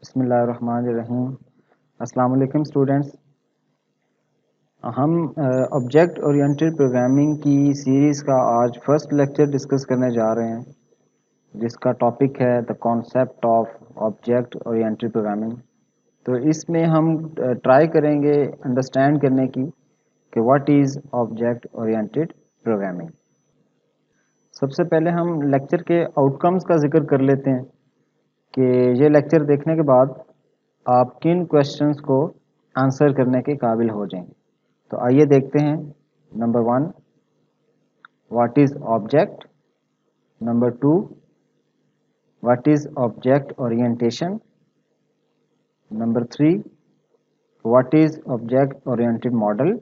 बिस्मिल्लाहिर्रहमानिर्रहीम। अस्सलाम वालेकुम स्टूडेंट्स। हम ऑब्जेक्ट ओरिएंटेड प्रोग्रामिंग की सीरीज़ का आज फर्स्ट लेक्चर डिस्कस करने जा रहे हैं, जिसका टॉपिक है the concept of object oriented programming. तो इसमें हम ट्राई करेंगे अंडरस्टैंड करने की कि what is object oriented programming. सबसे पहले हम लेक्चर के आउटकम्स का जिक्र कर लेते हैं कि ये लेक्चर देखने के बाद आप किन क्वेश्चंस को आंसर करने के काबिल हो जाएंगे। तो आइए देखते हैं। Number 1, what is object. Number 2, what is object orientation. Number 3, what is object oriented model.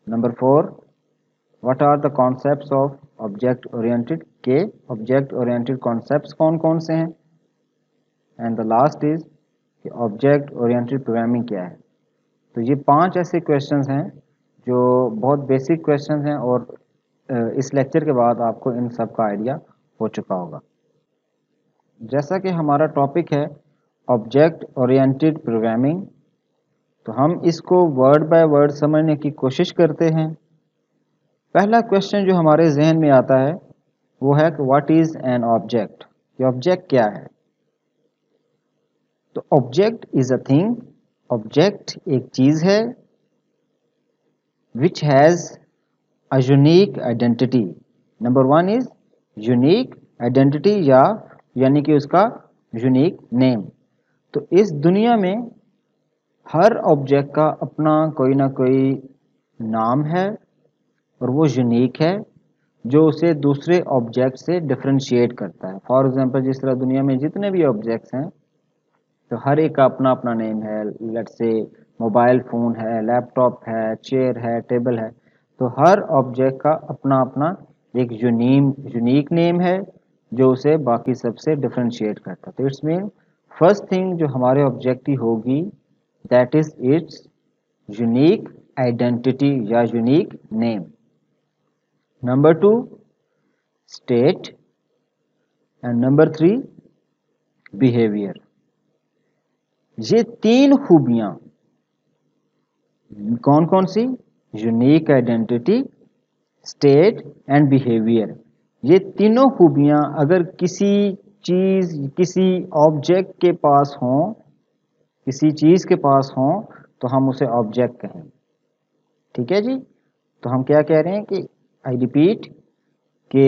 Number 4, what are the concepts of object oriented के ऑब्जेक्ट ओरिएंटेड कॉन्सेप्ट्स कौन कौन से हैं। एंड द लास्ट इज़ कि ऑब्जेक्ट ओरिएंटेड प्रोग्रामिंग क्या है। तो ये 5 ऐसे क्वेश्चंस हैं जो बहुत बेसिक क्वेश्चंस हैं और इस लेक्चर के बाद आपको इन सब का आइडिया हो चुका होगा। जैसा कि हमारा टॉपिक है ऑब्जेक्ट ओरिएंटेड प्रोग्रामिंग, तो हम इसको वर्ड बाय वर्ड समझने की कोशिश करते हैं। पहला क्वेश्चन जो हमारे जहन में आता है वो है कि व्हाट इज़ एन ऑब्जेक्ट। ये ऑब्जेक्ट क्या है। तो object is a thing. Object एक चीज़ है which has a unique identity. Number 1 is unique identity यानी कि उसका यूनिक नेम। तो इस दुनिया में हर ऑब्जेक्ट का अपना कोई ना कोई नाम है और वो यूनिक है जो उसे दूसरे ऑब्जेक्ट से डिफरेंशिएट करता है। फॉर एग्जांपल, जिस तरह दुनिया में जितने भी ऑब्जेक्ट्स हैं तो हर एक का अपना अपना नेम है। लेट्स से मोबाइल फ़ोन है, लैपटॉप है, चेयर है, टेबल है। तो हर ऑब्जेक्ट का अपना अपना एक यूनिक नेम है जो उसे बाकी सबसे डिफरेंशिएट करता है। तो इट्स मीन फर्स्ट थिंग जो हमारे ऑब्जेक्ट की होगी that is its unique identity या unique name. Number 2, state. And number 3, behaviour. ये 3 खूबियां कौन कौन सी? Unique identity, state and behaviour. ये तीनों खूबियां अगर किसी चीज किसी ऑब्जेक्ट के पास हों, किसी चीज के पास हों, तो हम उसे ऑब्जेक्ट कहेंगे। ठीक है जी। तो हम क्या कह रहे हैं कि आई रिपीट कि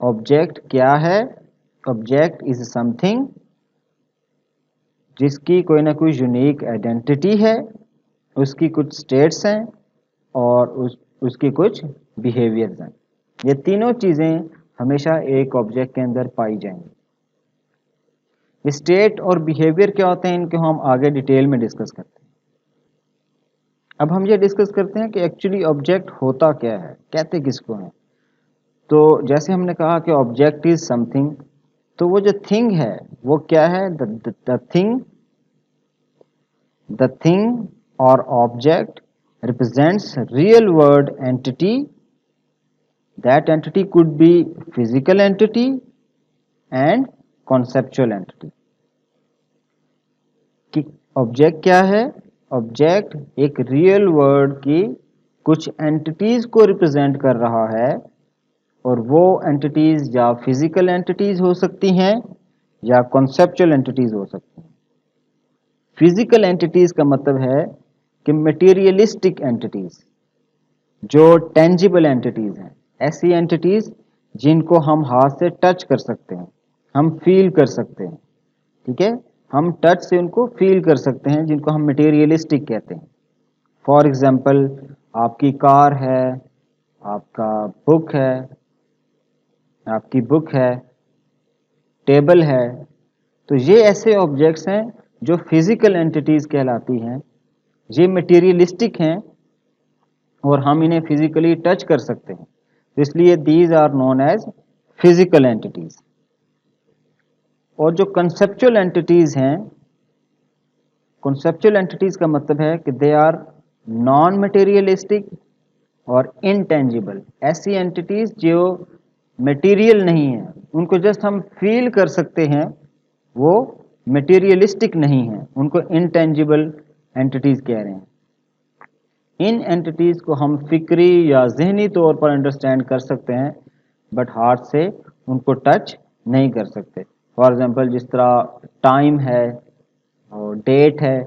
ऑब्जेक्ट क्या है। ऑब्जेक्ट इज समथिंग जिसकी कोई ना कोई यूनिक आइडेंटिटी है, उसकी कुछ स्टेट्स हैं और उसकी कुछ बिहेवियर्स हैं। ये तीनों चीज़ें हमेशा एक ऑब्जेक्ट के अंदर पाई जाएंगी। स्टेट और बिहेवियर क्या होते हैं इनको हम आगे डिटेल में डिस्कस करते हैं। अब हम ये डिस्कस करते हैं कि एक्चुअली ऑब्जेक्ट होता क्या है, कहते किसको हैं। तो जैसे हमने कहा कि ऑब्जेक्ट इज समथिंग, तो वो जो थिंग है वो क्या है? The thing or object represents real world entity. That entity could be physical entity and conceptual entity. कि ऑब्जेक्ट क्या है? ऑब्जेक्ट एक रियल वर्ल्ड की कुछ एंटिटीज को रिप्रेजेंट कर रहा है और वो एंटिटीज या फिजिकल एंटिटीज हो सकती हैं या कॉन्सेप्चुअल एंटिटीज हो सकती हैं। फिजिकल एंटिटीज का मतलब है कि मटेरियलिस्टिक एंटिटीज, जो टेंजिबल एंटिटीज हैं, ऐसी एंटिटीज जिनको हम हाथ से टच कर सकते हैं, हम फील कर सकते हैं। ठीक है, हम टच से उनको फील कर सकते हैं, जिनको हम मटेरियलिस्टिक कहते हैं। फॉर एग्जांपल, आपकी कार है, आपका बुक है, आपकी बुक है, टेबल है। तो ये ऐसे ऑब्जेक्ट्स हैं जो फिजिकल एंटिटीज कहलाती हैं, ये मटेरियलिस्टिक हैं और हम इन्हें फिजिकली टच कर सकते हैं। तो इसलिए these are known as physical entities. और जो कंसेप्चुअल एंटिटीज हैं, कंसेप्चुअल एंटिटीज का मतलब है कि दे आर नॉन मटेरियलिस्टिक और इनटेंजिबल। ऐसी एंटिटीज जो मटेरियल नहीं है, उनको जस्ट हम फील कर सकते हैं, वो मटेरियलिस्टिक नहीं हैं, उनको इंटेंजिबल एंटिटीज़ कह रहे हैं। इन एंटिटीज़ को हम फिक्री या जहनी तौर पर अंडरस्टैंड कर सकते हैं, बट हार्ट से उनको टच नहीं कर सकते। फॉर एग्जांपल जिस तरह टाइम है और डेट है,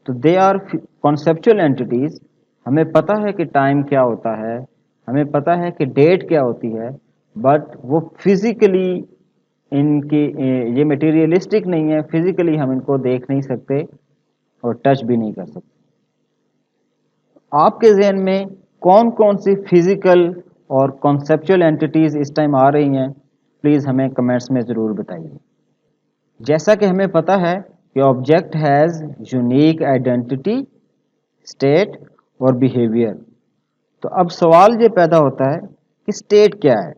तो दे आर कॉन्सेप्चुअल एंटिटीज़। हमें पता है कि टाइम क्या होता है, हमें पता है कि डेट क्या होती है, बट वो फिज़िकली इनकी ये मटेरियलिस्टिक नहीं है, फिज़िकली हम इनको देख नहीं सकते और टच भी नहीं कर सकते। आपके जहन में कौन कौन सी फिजिकल और कॉन्सेप्चुअल एंटिटीज़ इस टाइम आ रही हैं, प्लीज़ हमें कमेंट्स में ज़रूर बताइए। जैसा कि हमें पता है कि object has unique identity, state और बिहेवियर। तो अब सवाल ये पैदा होता है कि स्टेट क्या है।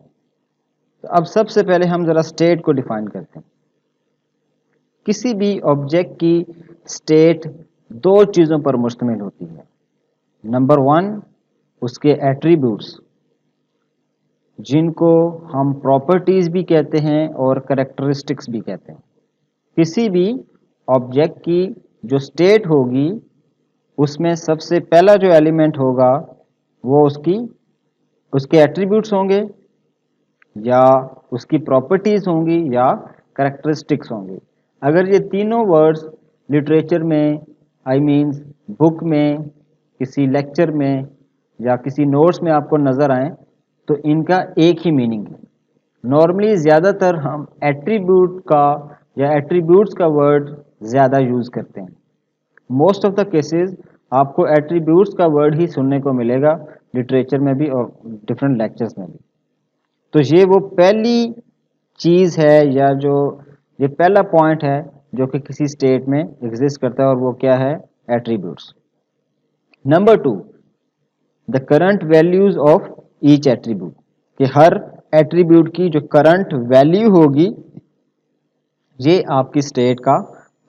तो अब सबसे पहले हम ज़रा स्टेट को डिफाइन करते हैं। किसी भी ऑब्जेक्ट की स्टेट दो चीज़ों पर मुश्तमिल होती है। नंबर वन, उसके एट्रीब्यूट्स, जिनको हम प्रॉपर्टीज़ भी कहते हैं और करेक्टरिस्टिक्स भी कहते हैं। किसी भी ऑब्जेक्ट की जो स्टेट होगी, उसमें सबसे पहला जो एलिमेंट होगा वो उसके एट्रीब्यूट्स होंगे, या उसकी प्रॉपर्टीज़ होंगी, या करेक्टरिस्टिक्स होंगी। अगर ये तीनों वर्ड्स लिटरेचर में, आई मीन्स बुक में, किसी लेक्चर में या किसी नोट्स में आपको नज़र आएँ, तो इनका एक ही मीनिंग है। नॉर्मली ज़्यादातर हम एट्रीब्यूट का या एट्रीब्यूट्स का वर्ड ज़्यादा यूज़ करते हैं। मोस्ट ऑफ द केसेस आपको एट्रीब्यूट्स का वर्ड ही सुनने को मिलेगा, लिटरेचर में भी और डिफरेंट लेक्चर्स में भी। तो ये वो पहली चीज़ है, या जो ये पहला पॉइंट है जो कि किसी स्टेट में एग्जिस्ट करता है, और वो क्या है? Attributes. Number two, the current values of each attribute, कि हर एट्रीब्यूट की जो करंट वैल्यू होगी ये आपकी स्टेट का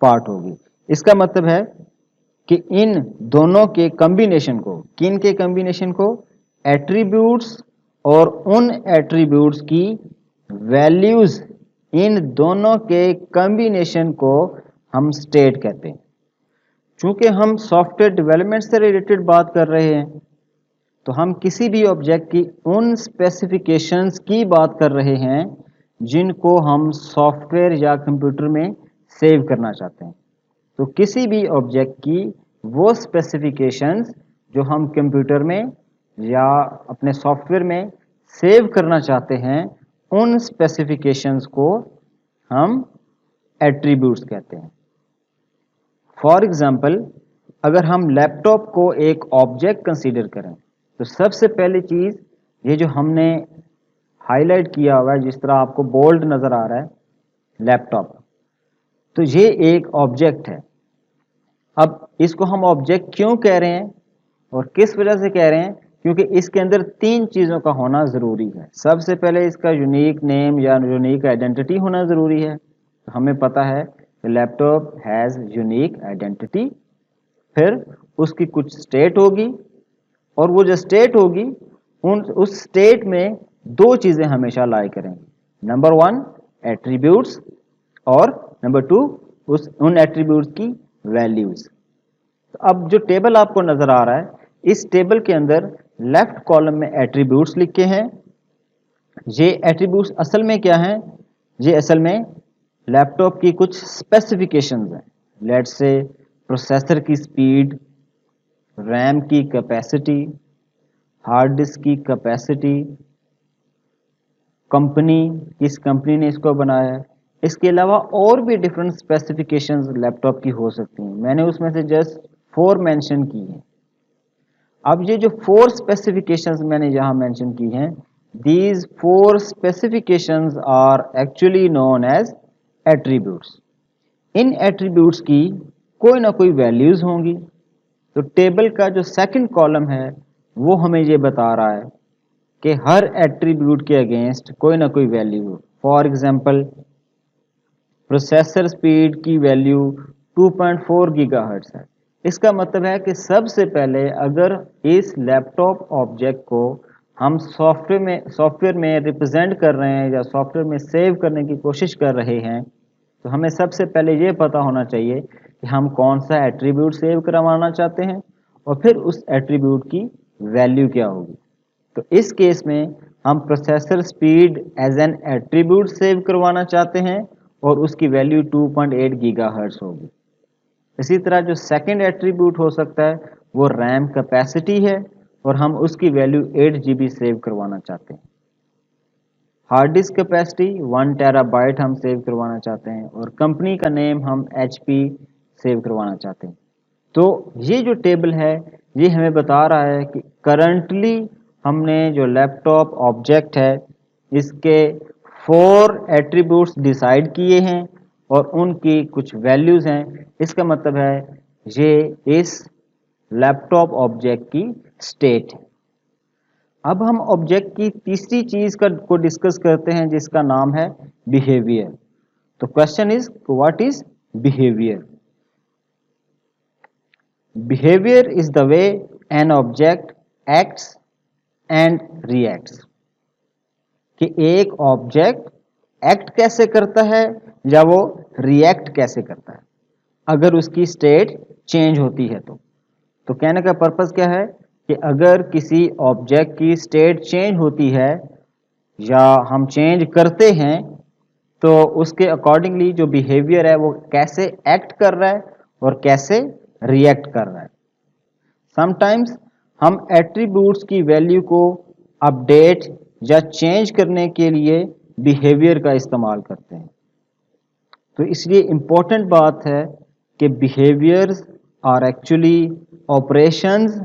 पार्ट होगी। इसका मतलब है कि इन दोनों के कॉम्बिनेशन को, किन के कॉम्बिनेशन को? एट्रीब्यूट्स और उन एट्रीब्यूट्स की वैल्यूज, इन दोनों के कॉम्बिनेशन को हम स्टेट कहते हैं। चूंकि हम सॉफ्टवेयर डेवलपमेंट से रिलेटेड बात कर रहे हैं, तो हम किसी भी ऑब्जेक्ट की उन स्पेसिफिकेशंस की बात कर रहे हैं जिनको हम सॉफ्टवेयर या कंप्यूटर में सेव करना चाहते हैं। तो किसी भी ऑब्जेक्ट की वो स्पेसिफिकेशंस जो हम कंप्यूटर में या अपने सॉफ्टवेयर में सेव करना चाहते हैं, उन स्पेसिफिकेशंस को हम एट्रीब्यूट्स कहते हैं। फॉर एग्जांपल, अगर हम लैपटॉप को एक ऑब्जेक्ट कंसीडर करें, तो सबसे पहली चीज़, ये जो हमने हाईलाइट किया हुआ है, जिस तरह आपको बोल्ड नज़र आ रहा है लैपटॉप, तो ये एक ऑब्जेक्ट है। अब इसको हम ऑब्जेक्ट क्यों कह रहे हैं और किस वजह से कह रहे हैं? क्योंकि इसके अंदर तीन चीज़ों का होना ज़रूरी है। सबसे पहले इसका यूनिक नेम या यूनिक आइडेंटिटी होना ज़रूरी है। तो हमें पता है कि लैपटॉप हैज़ यूनिक आइडेंटिटी। फिर उसकी कुछ स्टेट होगी, और वो जो स्टेट होगी, उस स्टेट में दो चीज़ें हमेशा लाई करेंगी। नंबर वन, एट्रीब्यूट्स, और नंबर टू, उन एट्रीब्यूट्स की वैल्यूज़। तो अब जो टेबल आपको नज़र आ रहा है, इस टेबल के अंदर लेफ्ट कॉलम में एट्रीब्यूट्स लिखे हैं। ये एट्रीब्यूट्स असल में क्या हैं? ये असल में लैपटॉप की कुछ स्पेसिफिकेशंस हैं। लेट्स से प्रोसेसर की स्पीड, रैम की कैपेसिटी, हार्ड डिस्क की कैपेसिटी, कंपनी, किस कंपनी ने इसको बनाया है। इसके अलावा और भी डिफरेंट स्पेसिफिकेशंस लैपटॉप की हो सकती हैं। मैंने उसमें से जस्ट 4 मेंशन की हैं। अब ये जो 4 स्पेसिफिकेशंस मैंने यहाँ मेंशन की हैं, these 4 specifications are actually known as attributes. इन एट्रीब्यूट्स की कोई ना कोई वैल्यूज़ होंगी। तो टेबल का जो सेकंड कॉलम है वो हमें ये बता रहा है कि हर एट्रीब्यूट के अगेंस्ट कोई ना कोई वैल्यू हो। फॉर एग्जांपल, प्रोसेसर स्पीड की वैल्यू 2.4 गीगाहर्ट्ज़ है। इसका मतलब है कि सबसे पहले अगर इस लैपटॉप ऑब्जेक्ट को हम सॉफ्टवेयर में रिप्रेजेंट कर रहे हैं या सॉफ्टवेयर में सेव करने की कोशिश कर रहे हैं, तो हमें सबसे पहले ये पता होना चाहिए कि हम कौन सा एट्रीब्यूट सेव करवाना चाहते हैं और फिर उस एट्रीब्यूट की वैल्यू क्या होगी। तो इस केस में हम processor speed as an attribute save करवाना चाहते हैं और उसकी वैल्यू 2.8 गीगाहर्ट्ज होगी। इसी तरह जो सेकंड एट्रीब्यूट हो सकता है वो रैम कैपेसिटी है और हम उसकी वैल्यू 8 GB सेव करवाना चाहते हैं। हार्ड डिस्क कैपेसिटी 1 टेराबाइट हम सेव करवाना चाहते हैं और कंपनी का नेम हम HP सेव करवाना चाहते हैं। तो ये जो टेबल है ये हमें बता रहा है कि करंटली हमने जो लैपटॉप ऑब्जेक्ट है इसके 4 एट्रीब्यूट्स डिसाइड किए हैं और उनकी कुछ वैल्यूज़ हैं। इसका मतलब है ये इस लैपटॉप ऑब्जेक्ट की स्टेट है। अब हम ऑब्जेक्ट की तीसरी चीज़ को डिस्कस करते हैं जिसका नाम है बिहेवियर। तो question is what is behaviour? Behavior is the way an object acts and reacts। कि एक ऑब्जेक्ट एक्ट कैसे करता है या वो रिएक्ट कैसे करता है अगर उसकी स्टेट चेंज होती है। तो कहने का पर्पस क्या है कि अगर किसी ऑब्जेक्ट की स्टेट चेंज होती है या हम चेंज करते हैं तो उसके अकॉर्डिंगली जो बिहेवियर है वो कैसे एक्ट कर रहा है और कैसे रिएक्ट कर रहा है। समटाइम्स हम एट्रीब्यूट्स की वैल्यू को अपडेट या चेंज करने के लिए बिहेवियर का इस्तेमाल करते हैं। तो इसलिए इम्पोर्टेंट बात है कि behaviours are actually operations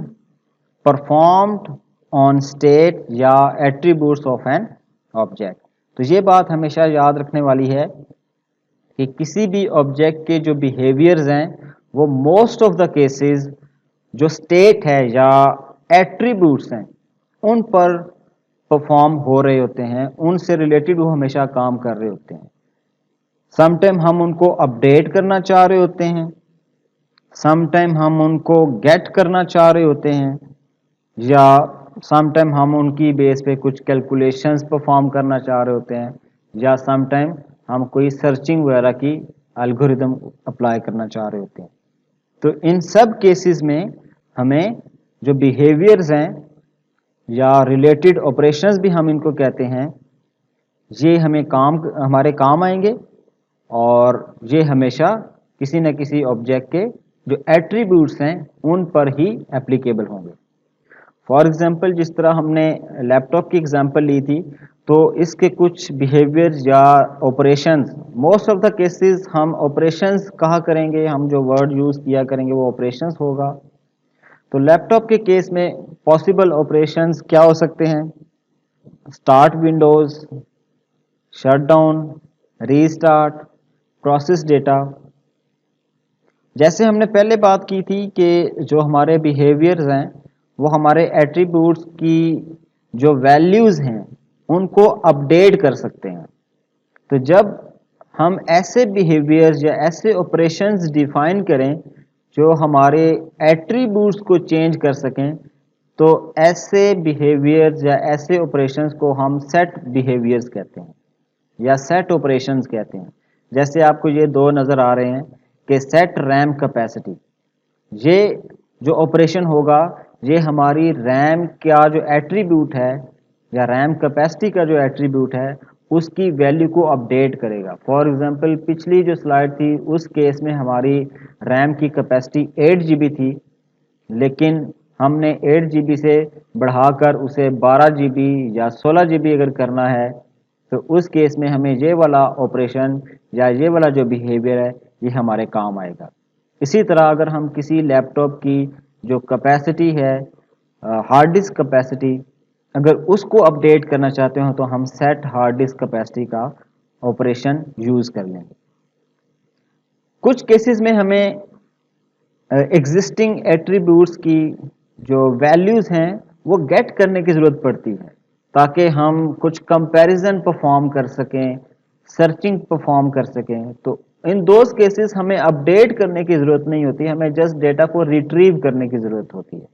performed on state या एट्रीब्यूट्स ऑफ एन ऑब्जेक्ट। तो ये बात हमेशा याद रखने वाली है कि किसी भी ऑब्जेक्ट के जो बिहेवियर्स हैं वो मोस्ट ऑफ द केसेस जो स्टेट है या एट्रीब्यूट्स हैं उन पर परफॉर्म हो रहे होते हैं, उनसे रिलेटेड वो हमेशा काम कर रहे होते हैं। समटाइम हम उनको अपडेट करना चाह रहे होते हैं, समटाइम हम उनको गेट करना चाह रहे होते हैं या समटाइम हम उनकी बेस पे कुछ कैलकुलेशंस परफॉर्म करना चाह रहे होते हैं या समटाइम हम कोई सर्चिंग वगैरह की एल्गोरिदम अप्लाई करना चाह रहे होते हैं। तो इन सब केसेस में हमें जो बिहेवियर्स हैं या रिलेटेड ऑपरेशंस भी हम इनको कहते हैं, ये हमारे काम आएंगे और ये हमेशा किसी न किसी ऑब्जेक्ट के जो एट्रीब्यूट्स हैं उन पर ही एप्लीकेबल होंगे। फॉर एग्जांपल जिस तरह हमने लैपटॉप की एग्जांपल ली थी तो इसके कुछ बिहेवियर्स या operations, most of the cases हम ऑपरेशंस कहा करेंगे, हम जो वर्ड यूज़ किया करेंगे वो ऑपरेशंस होगा। तो लैपटॉप के केस में पॉसिबल ऑपरेशंस क्या हो सकते हैं? Start Windows, shut down, restart, process data. जैसे हमने पहले बात की थी कि जो हमारे बिहेवियर्स हैं वो हमारे एट्रीब्यूट्स की जो वैल्यूज़ हैं उनको अपडेट कर सकते हैं। तो जब हम ऐसे बिहेवियर्स या ऐसे ऑपरेशंस डिफाइन करें जो हमारे एट्रीब्यूट्स को चेंज कर सकें तो ऐसे बिहेवियर्स या ऐसे ऑपरेशंस को हम सेट बिहेवियर्स कहते हैं या सेट ऑपरेशंस कहते हैं। जैसे आपको ये दो नज़र आ रहे हैं कि सेट रैम कैपेसिटी, ये जो ऑपरेशन होगा ये हमारी रैम का जो एट्रीब्यूट है या रैम कैपेसिटी का जो एट्रीब्यूट है उसकी वैल्यू को अपडेट करेगा। फॉर एग्जांपल पिछली जो स्लाइड थी उस केस में हमारी रैम की कैपेसिटी 8 GB थी, लेकिन हमने 8 GB से बढ़ाकर उसे 12 GB या 16 GB अगर करना है तो उस केस में हमें ये वाला ऑपरेशन या ये वाला जो बिहेवियर है ये हमारे काम आएगा। इसी तरह अगर हम किसी लैपटॉप की जो कैपेसिटी है हार्ड डिस्क कैपेसिटी, अगर उसको अपडेट करना चाहते हो तो हम सेट हार्ड डिस्क कैपेसिटी का ऑपरेशन यूज़ कर लेंगे। कुछ केसेस में हमें एग्जिस्टिंग एट्रीब्यूट्स की जो वैल्यूज़ हैं वो गेट करने की ज़रूरत पड़ती है ताकि हम कुछ कंपैरिजन परफॉर्म कर सकें, सर्चिंग परफॉर्म कर सकें। तो इन दोज केसेस हमें अपडेट करने की ज़रूरत नहीं होती, हमें जस्ट डेटा को रिट्रीव करने की ज़रूरत होती है।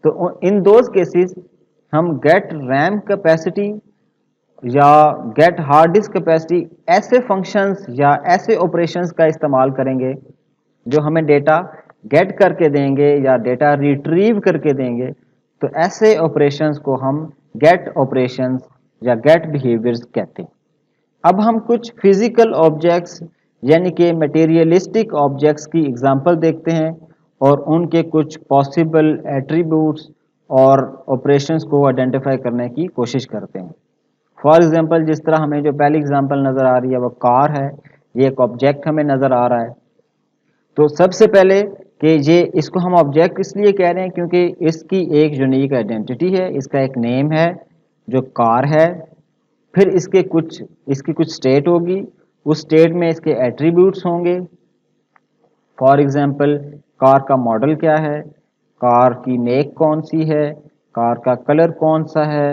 तो इन दोज केसेस हम गेट रैम कैपेसिटी या गेट हार्ड डिस्क कैपेसिटी, ऐसे फंक्शंस या ऐसे ऑपरेशंस का इस्तेमाल करेंगे जो हमें डेटा गेट करके देंगे या डेटा रिट्रीव करके देंगे। तो ऐसे ऑपरेशंस को हम गेट ऑपरेशंस या गेट बिहेवियर्स कहते हैं। अब हम कुछ फिजिकल ऑब्जेक्ट्स यानी कि मटेरियलिस्टिक ऑब्जेक्ट्स की एग्जांपल देखते हैं और उनके कुछ पॉसिबल एट्रीब्यूट्स और ऑपरेशंस को आइडेंटिफाई करने की कोशिश करते हैं। फॉर एग्जांपल, जिस तरह हमें जो पहली एग्जांपल नज़र आ रही है वो कार है, ये एक ऑब्जेक्ट हमें नज़र आ रहा है। तो सबसे पहले कि ये इसको हम ऑब्जेक्ट इसलिए कह रहे हैं क्योंकि इसकी एक यूनिक आइडेंटिटी है, इसका एक नेम है जो कार है। फिर इसकी कुछ स्टेट होगी, उस स्टेट में इसके एट्रीब्यूट्स होंगे। फॉर एग्जांपल, कार का मॉडल क्या है, कार की मेक कौन सी है, कार का कलर कौन सा है।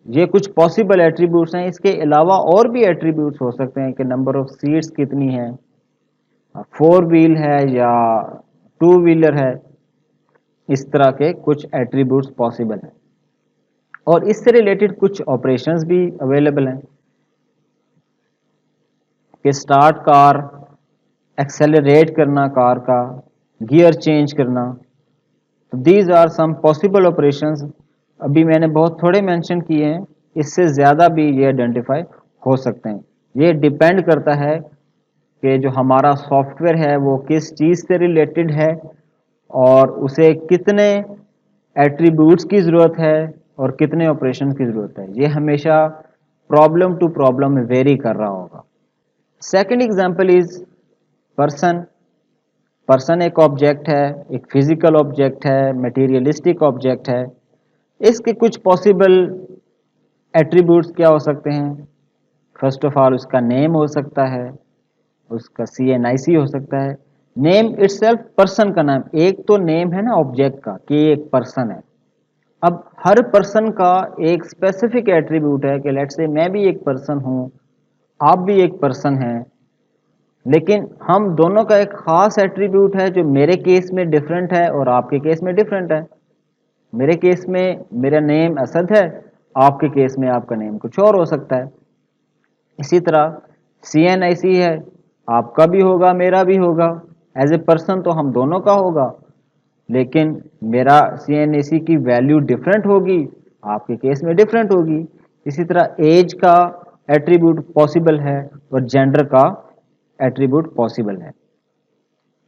ये कुछ पॉसिबल एट्रीब्यूट्स हैं। इसके अलावा और भी एट्रीब्यूट्स हो सकते हैं कि नंबर ऑफ सीट्स कितनी है, फोर व्हील है या टू व्हीलर है। इस तरह के कुछ एट्रीब्यूट्स पॉसिबल हैं और इससे रिलेटेड कुछ ऑपरेशंस भी अवेलेबल हैं कि स्टार्ट कार, एक्सेलरेट करना कार का, गियर चेंज करना। तो these are some possible operations. अभी मैंने बहुत थोड़े मेंशन किए हैं, इससे ज़्यादा भी ये आइडेंटिफाई हो सकते हैं। ये डिपेंड करता है कि जो हमारा सॉफ्टवेयर है वो किस चीज़ से रिलेटेड है और उसे कितने एट्रीब्यूट्स की ज़रूरत है और कितने ऑपरेशन की ज़रूरत है। ये हमेशा प्रॉब्लम टू प्रॉब्लम में वेरी कर रहा होगा। Second example is person. Person एक ऑब्जेक्ट है, एक फिजिकल ऑब्जेक्ट है, मटेरियलिस्टिक ऑब्जेक्ट है। इसके कुछ पॉसिबल एट्रीब्यूट्स क्या हो सकते हैं? फर्स्ट ऑफ ऑल उसका नेम हो सकता है, उसका CNIC हो सकता है। नेम इटसेल्फ, पर्सन का नाम। एक तो नेम है ना ऑब्जेक्ट का कि एक पर्सन है। अब हर पर्सन का एक स्पेसिफिक एट्रीब्यूट है कि लेट्स से मैं भी एक पर्सन हूं, आप भी एक पर्सन हैं, लेकिन हम दोनों का एक खास एट्रीब्यूट है जो मेरे केस में डिफरेंट है और आपके केस में डिफरेंट है। मेरे केस में मेरा नेम असद है, आपके केस में आपका नेम कुछ और हो सकता है। इसी तरह CNIC है, आपका भी होगा मेरा भी होगा। एज ए पर्सन तो हम दोनों का होगा, लेकिन मेरा CNIC की वैल्यू डिफरेंट होगी, आपके केस में डिफरेंट होगी। इसी तरह एज का एट्रीब्यूट पॉसिबल है और जेंडर का एट्रीब्यूट पॉसिबल है।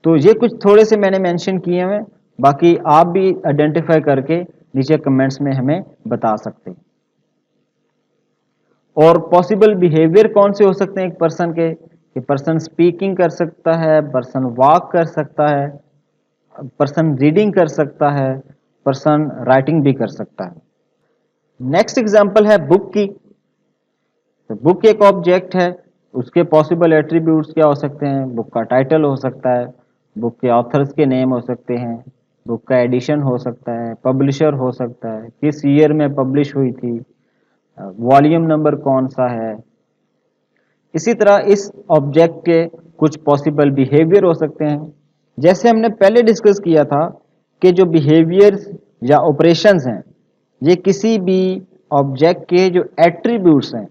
तो ये कुछ थोड़े से मैंने मेंशन किए हैं, बाकी आप भी आइडेंटिफाई करके नीचे कमेंट्स में हमें बता सकते हैं। और पॉसिबल बिहेवियर कौन से हो सकते हैं एक पर्सन के? कि पर्सन स्पीकिंग कर सकता है, पर्सन वॉक कर सकता है, पर्सन रीडिंग कर सकता है, पर्सन राइटिंग भी कर सकता है। नेक्स्ट एग्जांपल है बुक की। तो बुक एक ऑब्जेक्ट है, उसके पॉसिबल एट्रीब्यूट्स क्या हो सकते हैं? बुक का टाइटल हो सकता है, बुक के ऑथर्स के नेम हो सकते हैं, बुक का एडिशन हो सकता है, पब्लिशर हो सकता है, किस ईयर में पब्लिश हुई थी, वॉल्यूम नंबर कौन सा है। इसी तरह इस ऑब्जेक्ट के कुछ पॉसिबल बिहेवियर हो सकते हैं। जैसे हमने पहले डिस्कस किया था कि जो बिहेवियर्स या ऑपरेशंस हैं, ये किसी भी ऑब्जेक्ट के जो एट्रीब्यूट्स हैं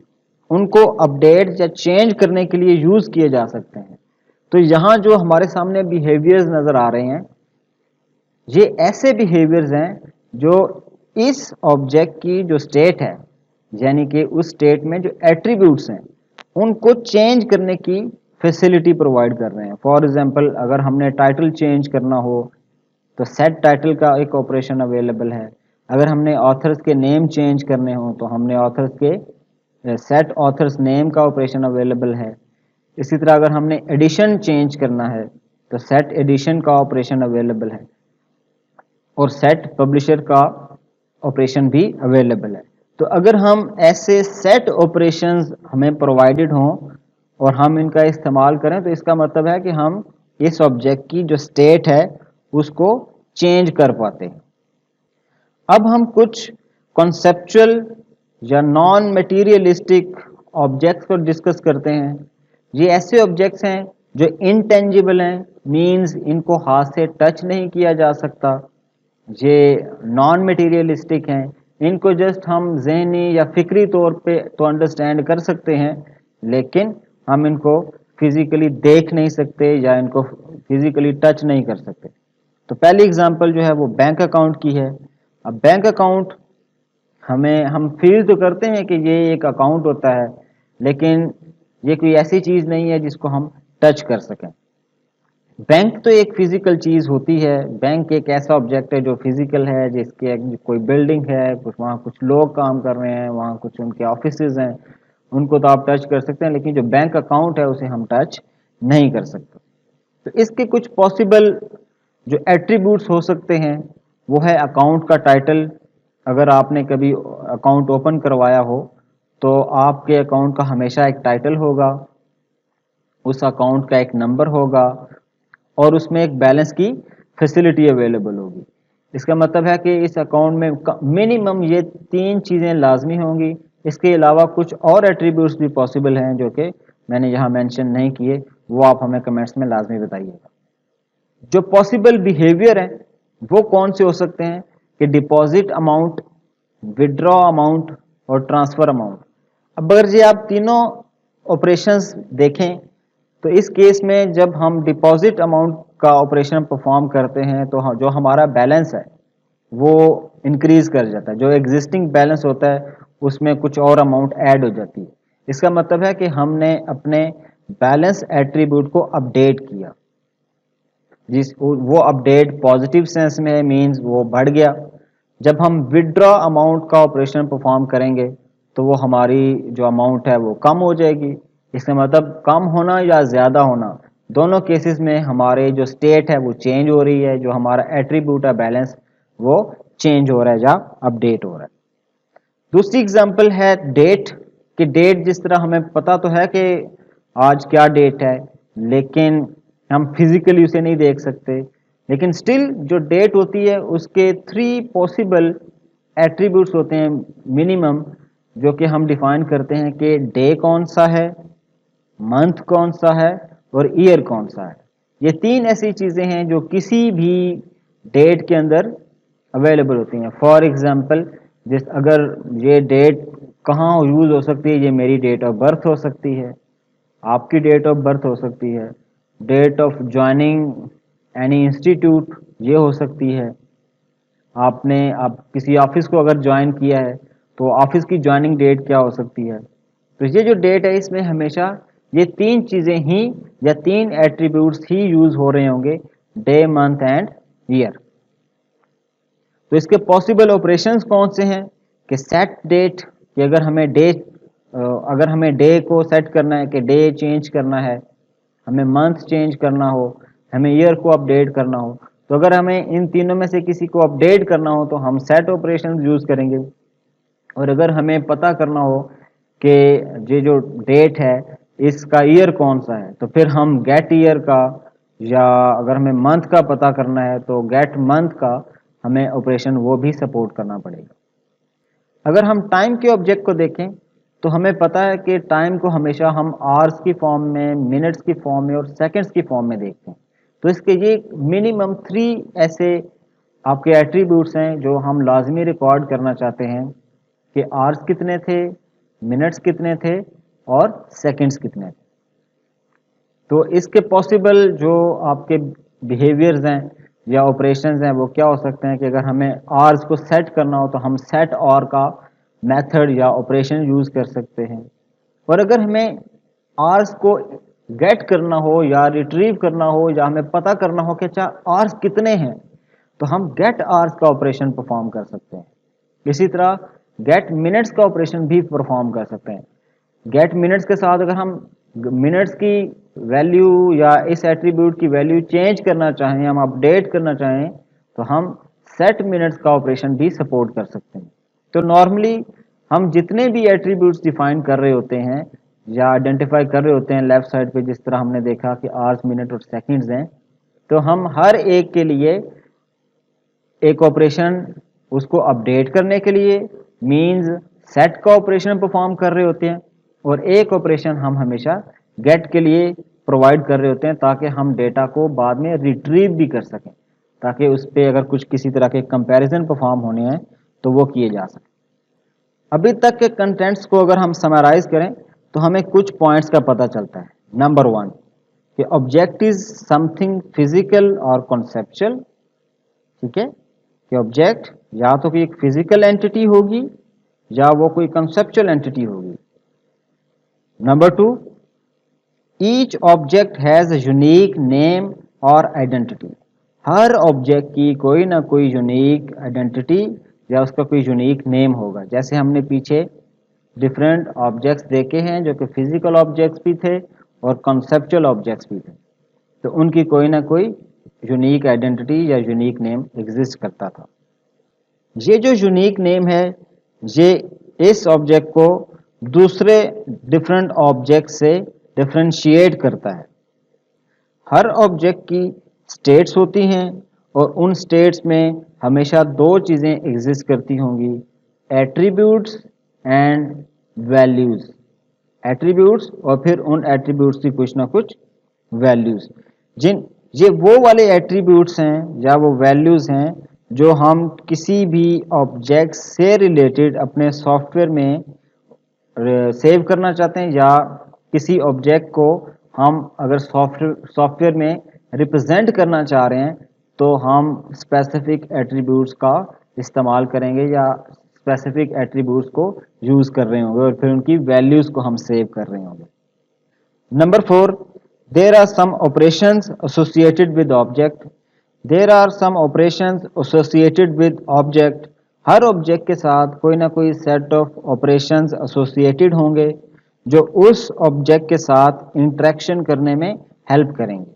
उनको अपडेट या चेंज करने के लिए यूज किए जा सकते हैं। तो यहाँ जो हमारे सामने बिहेवियर्स नजर आ रहे हैं, ये ऐसे बिहेवियर्स हैं जो इस ऑब्जेक्ट की जो स्टेट है, यानी कि उस स्टेट में जो एट्रीब्यूट्स हैं उनको चेंज करने की फैसिलिटी प्रोवाइड कर रहे हैं। फॉर एग्जांपल, अगर हमने टाइटल चेंज करना हो तो सेट टाइटल का एक ऑपरेशन अवेलेबल है। अगर हमने ऑथर्स के नेम चेंज करने हो तो हमने ऑथर्स के सेट ऑथर्स नेम का ऑपरेशन अवेलेबल है। इसी तरह अगर हमने एडिशन चेंज करना है तो सेट एडिशन का ऑपरेशन अवेलेबल है और सेट पब्लिशर का ऑपरेशन भी अवेलेबल है। तो अगर हम ऐसे सेट ऑपरेशंस हमें प्रोवाइडेड हों और हम इनका इस्तेमाल करें तो इसका मतलब है कि हम इस ऑब्जेक्ट की जो स्टेट है उसको चेंज कर पाते हैं। अब हम कुछ कॉन्सेप्चुअल या नॉन मटेरियलिस्टिक ऑब्जेक्ट्स को डिस्कस करते हैं। ये ऐसे ऑब्जेक्ट्स हैं जो इनटेंजिबल हैं, मींस इनको हाथ से टच नहीं किया जा सकता। ये नॉन मटेरियलिस्टिक हैं, इनको जस्ट हम ज़हनी या फिक्री तौर पे तो अंडरस्टैंड कर सकते हैं, लेकिन हम इनको फिजिकली देख नहीं सकते या इनको फिजिकली टच नहीं कर सकते। तो पहली एग्जांपल जो है वो बैंक अकाउंट की है। अब बैंक अकाउंट हम फील तो करते हैं कि ये एक अकाउंट होता है, लेकिन ये कोई ऐसी चीज़ नहीं है जिसको हम टच कर सकें। बैंक तो एक फिजिकल चीज़ होती है। बैंक एक ऐसा ऑब्जेक्ट है जो फिजिकल है, जिसके कोई बिल्डिंग है, कुछ वहाँ कुछ लोग काम कर रहे हैं, वहाँ कुछ उनके ऑफिसेज हैं, उनको तो आप टच कर सकते हैं, लेकिन जो बैंक अकाउंट है उसे हम टच नहीं कर सकते। तो इसके कुछ पॉसिबल जो एट्रीब्यूट्स हो सकते हैं वो है अकाउंट का टाइटल। अगर आपने कभी अकाउंट ओपन करवाया हो तो आपके अकाउंट का हमेशा एक टाइटल होगा, उस अकाउंट का एक नंबर होगा और उसमें एक बैलेंस की फैसिलिटी अवेलेबल होगी। इसका मतलब है कि इस अकाउंट में मिनिमम ये तीन चीज़ें लाजमी होंगी। इसके अलावा कुछ और एट्रीब्यूट्स भी पॉसिबल हैं जो कि मैंने यहाँ मेंशन नहीं किए, वो आप हमें कमेंट्स में लाजमी बताइएगा। जो पॉसिबल बिहेवियर है वो कौन से हो सकते हैं कि डिपॉजिट अमाउंट, विड्रॉ अमाउंट और ट्रांसफ़र अमाउंट। अब अगर जी आप तीनों ऑपरेशंस देखें तो इस केस में जब हम डिपॉजिट अमाउंट का ऑपरेशन परफॉर्म करते हैं तो जो हमारा बैलेंस है वो इंक्रीज कर जाता है। जो एग्जिस्टिंग बैलेंस होता है उसमें कुछ और अमाउंट ऐड हो जाती है। इसका मतलब है कि हमने अपने बैलेंस एट्रीब्यूट को अपडेट किया। जिस वो अपडेट पॉजिटिव सेंस में है, मीन्स वो बढ़ गया। जब हम विड्रॉ अमाउंट का ऑपरेशन परफॉर्म करेंगे तो वो हमारी जो अमाउंट है वो कम हो जाएगी। इसका मतलब कम होना या ज़्यादा होना, दोनों केसेस में हमारे जो स्टेट है वो चेंज हो रही है, जो हमारा एट्रीब्यूट है बैलेंस वो चेंज हो रहा है या अपडेट हो रहा है। दूसरी एग्जांपल है डेट। कि डेट जिस तरह हमें पता तो है कि आज क्या डेट है, लेकिन हम फिजिकली उसे नहीं देख सकते, लेकिन स्टिल जो डेट होती है उसके थ्री पॉसिबल एट्रीब्यूट्स होते हैं मिनिमम, जो कि हम डिफाइन करते हैं कि डे कौन सा है, मंथ कौन सा है और ईयर कौन सा है। ये तीन ऐसी चीज़ें हैं जो किसी भी डेट के अंदर अवेलेबल होती हैं। फॉर एग्जांपल जिस अगर ये डेट कहाँ यूज़ हो सकती है, ये मेरी डेट ऑफ बर्थ हो सकती है, आपकी डेट ऑफ बर्थ हो सकती है, date of joining any institute ये हो सकती है। आप किसी ऑफिस को अगर ज्वाइन किया है तो ऑफिस की ज्वाइनिंग डेट क्या हो सकती है। तो ये जो डेट है इसमें हमेशा ये तीन चीज़ें ही या तीन एट्रीब्यूट्स ही यूज़ हो रहे होंगे, डे मंथ एंड ईयर। तो इसके पॉसिबल ऑपरेशंस कौन से हैं कि सेट डेट, कि अगर हमें डे को सेट करना है कि डे चेंज करना है, हमें मंथ चेंज करना हो, हमें ईयर को अपडेट करना हो, तो अगर हमें इन तीनों में से किसी को अपडेट करना हो तो हम सेट ऑपरेशंस यूज़ करेंगे। और अगर हमें पता करना हो कि ये जो डेट है इसका ईयर कौन सा है तो फिर हम गेट ईयर का, या अगर हमें मंथ का पता करना है तो गेट मंथ का हमें ऑपरेशन वो भी सपोर्ट करना पड़ेगा। अगर हम टाइम के ऑब्जेक्ट को देखें तो हमें पता है कि टाइम को हमेशा हम आवर्स की फॉर्म में, मिनट्स की फॉर्म में और सेकंड्स की फॉर्म में देखते हैं। तो इसके ये मिनिमम थ्री ऐसे आपके एट्रीब्यूट्स हैं जो हम लाजमी रिकॉर्ड करना चाहते हैं कि आवर्स कितने थे, मिनट्स कितने थे और सेकंड्स कितने थे। तो इसके पॉसिबल जो आपके बिहेवियर्स हैं या ऑपरेशंस हैं वो क्या हो सकते हैं कि अगर हमें आवर्स को सेट करना हो तो हम सेट और का मेथड या ऑपरेशन यूज़ कर सकते हैं। और अगर हमें आवर्स को गेट करना हो या रिट्रीव करना हो या हमें पता करना हो कि अच्छा आवर्स कितने हैं तो हम गेट आवर्स का ऑपरेशन परफॉर्म कर सकते हैं। इसी तरह गेट मिनट्स का ऑपरेशन भी परफॉर्म कर सकते हैं। गेट मिनट्स के साथ अगर हम मिनट्स की वैल्यू या इस एट्रीब्यूट की वैल्यू चेंज करना चाहें, हम अपडेट करना चाहें, तो हम सेट मिनट्स का ऑपरेशन भी सपोर्ट कर सकते हैं। तो नॉर्मली हम जितने भी एट्रीब्यूट्स डिफाइन कर रहे होते हैं या आइडेंटिफाई कर रहे होते हैं लेफ्ट साइड पे, जिस तरह हमने देखा कि आवर्स, मिनट और सेकंड्स हैं, तो हम हर एक के लिए एक ऑपरेशन उसको अपडेट करने के लिए मींस सेट का ऑपरेशन परफॉर्म कर रहे होते हैं और एक ऑपरेशन हम हमेशा गेट के लिए प्रोवाइड कर रहे होते हैं ताकि हम डेटा को बाद में रिट्रीव भी कर सकें, ताकि उस पर अगर कुछ किसी तरह के कंपैरिजन परफॉर्म होने हैं तो वो किए जा सकें। अभी तक के कंटेंट्स को अगर हम समराइज करें तो हमें कुछ पॉइंट्स का पता चलता है। नंबर 1 कि ऑब्जेक्ट इज समथिंग फिजिकल और कॉन्सेप्चुअल। ठीक है, कि ऑब्जेक्ट या तो कोई एक फिजिकल एंटिटी होगी या वो कोई कंसेप्चुअल एंटिटी होगी। Number 2, each object has a unique name और आइडेंटिटी। हर ऑब्जेक्ट की कोई ना कोई यूनिक आइडेंटिटी या उसका कोई यूनिक नेम होगा। जैसे हमने पीछे डिफरेंट ऑब्जेक्ट्स देखे हैं जो कि फिजिकल ऑब्जेक्ट्स भी थे और कॉन्सेप्चुअल ऑब्जेक्ट्स भी थे, तो उनकी कोई ना कोई यूनिक आइडेंटिटी या यूनिक नेम एग्जिस्ट करता था। ये जो यूनिक नेम है ये इस ऑब्जेक्ट को दूसरे डिफरेंट ऑब्जेक्ट से डिफरेंशिएट करता है। हर ऑब्जेक्ट की स्टेट्स होती हैं और उन स्टेट्स में हमेशा दो चीज़ें एग्जिस्ट करती होंगी, एट्रीब्यूट्स एंड वैल्यूज़। एट्रीब्यूट्स और फिर उन एट्रीब्यूट्स की कुछ ना कुछ वैल्यूज़। जिन ये वो वाले एट्रीब्यूट्स हैं या वो वैल्यूज़ हैं जो हम किसी भी ऑब्जेक्ट से रिलेटेड अपने सॉफ्टवेयर में सेव करना चाहते हैं, या किसी ऑब्जेक्ट को हम अगर सॉफ्टवेयर में रिप्रेजेंट करना चाह रहे हैं तो हम स्पेसिफिक एट्रीब्यूट्स का इस्तेमाल करेंगे या स्पेसिफिक एट्रीब्यूट्स को यूज़ कर रहे होंगे और फिर उनकी वैल्यूज़ को हम सेव कर रहे होंगे। Number 4, there are some operations associated with object. There are some operations associated with object. हर ऑब्जेक्ट के साथ कोई ना कोई सेट ऑफ ऑपरेशंस एसोसिएटेड होंगे जो उस ऑब्जेक्ट के साथ इंटरेक्शन करने में हेल्प करेंगे।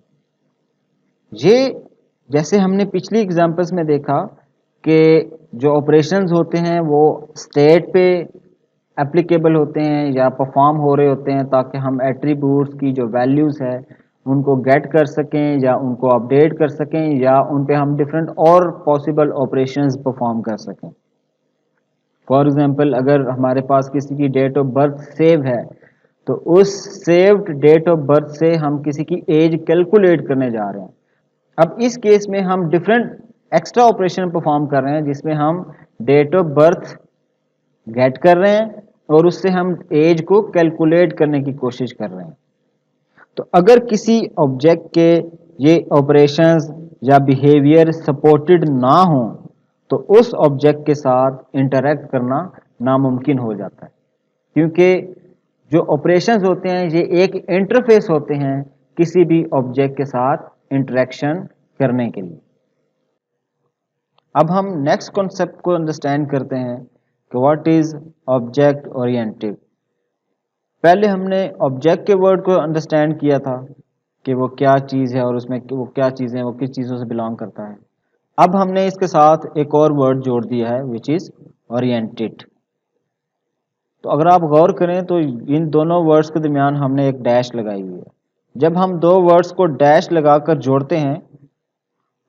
ये जैसे हमने पिछली एग्जांपल्स में देखा कि जो ऑपरेशंस होते हैं वो स्टेट पे एप्लीकेबल होते हैं या परफॉर्म हो रहे होते हैं ताकि हम एट्रीब्यूट्स की जो वैल्यूज़ है उनको गेट कर सकें या उनको अपडेट कर सकें या उन पे हम डिफरेंट और पॉसिबल ऑपरेशंस परफॉर्म कर सकें। फॉर एग्जांपल अगर हमारे पास किसी की डेट ऑफ बर्थ सेव है तो उस सेव्ड डेट ऑफ बर्थ से हम किसी की एज कैलकुलेट करने जा रहे हैं। अब इस केस में हम डिफरेंट एक्स्ट्रा ऑपरेशन परफॉर्म कर रहे हैं जिसमें हम डेट ऑफ बर्थ गेट कर रहे हैं और उससे हम एज को कैलकुलेट करने की कोशिश कर रहे हैं। तो अगर किसी ऑब्जेक्ट के ये ऑपरेशंस या बिहेवियर सपोर्टेड ना हो तो उस ऑब्जेक्ट के साथ इंटरेक्ट करना नामुमकिन हो जाता है, क्योंकि जो ऑपरेशंस होते हैं ये एक इंटरफेस होते हैं किसी भी ऑब्जेक्ट के साथ इंटरेक्शन करने के लिए। अब हम नेक्स्ट कॉन्सेप्ट को अंडरस्टैंड करते हैं कि व्हाट इज ऑब्जेक्ट ओरिएंटेड। पहले हमने ऑब्जेक्ट के वर्ड को अंडरस्टैंड किया था कि वो क्या चीज़ है और उसमें वो क्या चीज़ें वो किस चीज़ों से बिलोंग करता है। अब हमने इसके साथ एक और वर्ड जोड़ दिया है विच इज़ ओरिएंटेड। तो अगर आप गौर करें तो इन दोनों वर्ड्स के दरमियान हमने एक डैश लगाई हुई है। जब हम दो वर्ड्स को डैश लगाकर जोड़ते हैं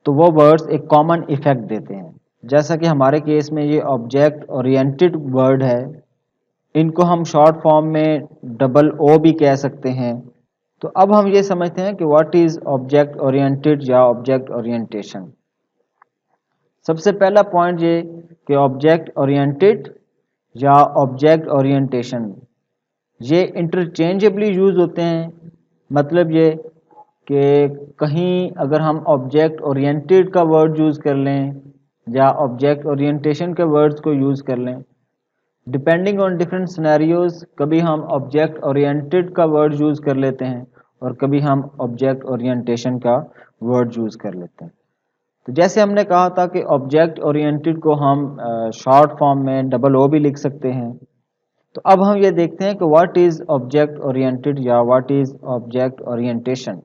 तो वो वर्ड्स एक कॉमन इफेक्ट देते हैं। जैसा कि हमारे केस में ये ऑब्जेक्ट ओरिएंटेड वर्ड है, इनको हम शॉर्ट फॉर्म में डबल ओ भी कह सकते हैं। तो अब हम ये समझते हैं कि व्हाट इज ऑब्जेक्ट ओरिएंटेड या ऑब्जेक्ट ओरिएंटेशन। सबसे पहला पॉइंट ये कि ऑब्जेक्ट ओरिएंटेड या ऑब्जेक्ट ओरिएंटेशन ये इंटरचेंजेबली यूज होते हैं। मतलब ये कि कहीं अगर हम ऑब्जेक्ट ओरिएंटेड का वर्ड यूज़ कर लें या ऑब्जेक्ट ओरिएंटेशन के वर्ड्स को यूज़ कर लें, डिपेंडिंग ऑन डिफरेंट सिनेरियोज, कभी हम ऑब्जेक्ट ओरिएंटेड का वर्ड यूज़ कर लेते हैं और कभी हम ऑब्जेक्ट ओरिएंटेशन का वर्ड यूज़ कर लेते हैं। तो जैसे हमने कहा था कि ऑब्जेक्ट ओरिएंटेड को हम शॉर्ट फॉर्म में डबल ओ भी लिख सकते हैं। तो अब हम ये देखते हैं कि व्हाट इज़ ऑब्जेक्ट ओरिएंटेड या व्हाट इज़ ऑब्जेक्ट ओरिएंटेशन।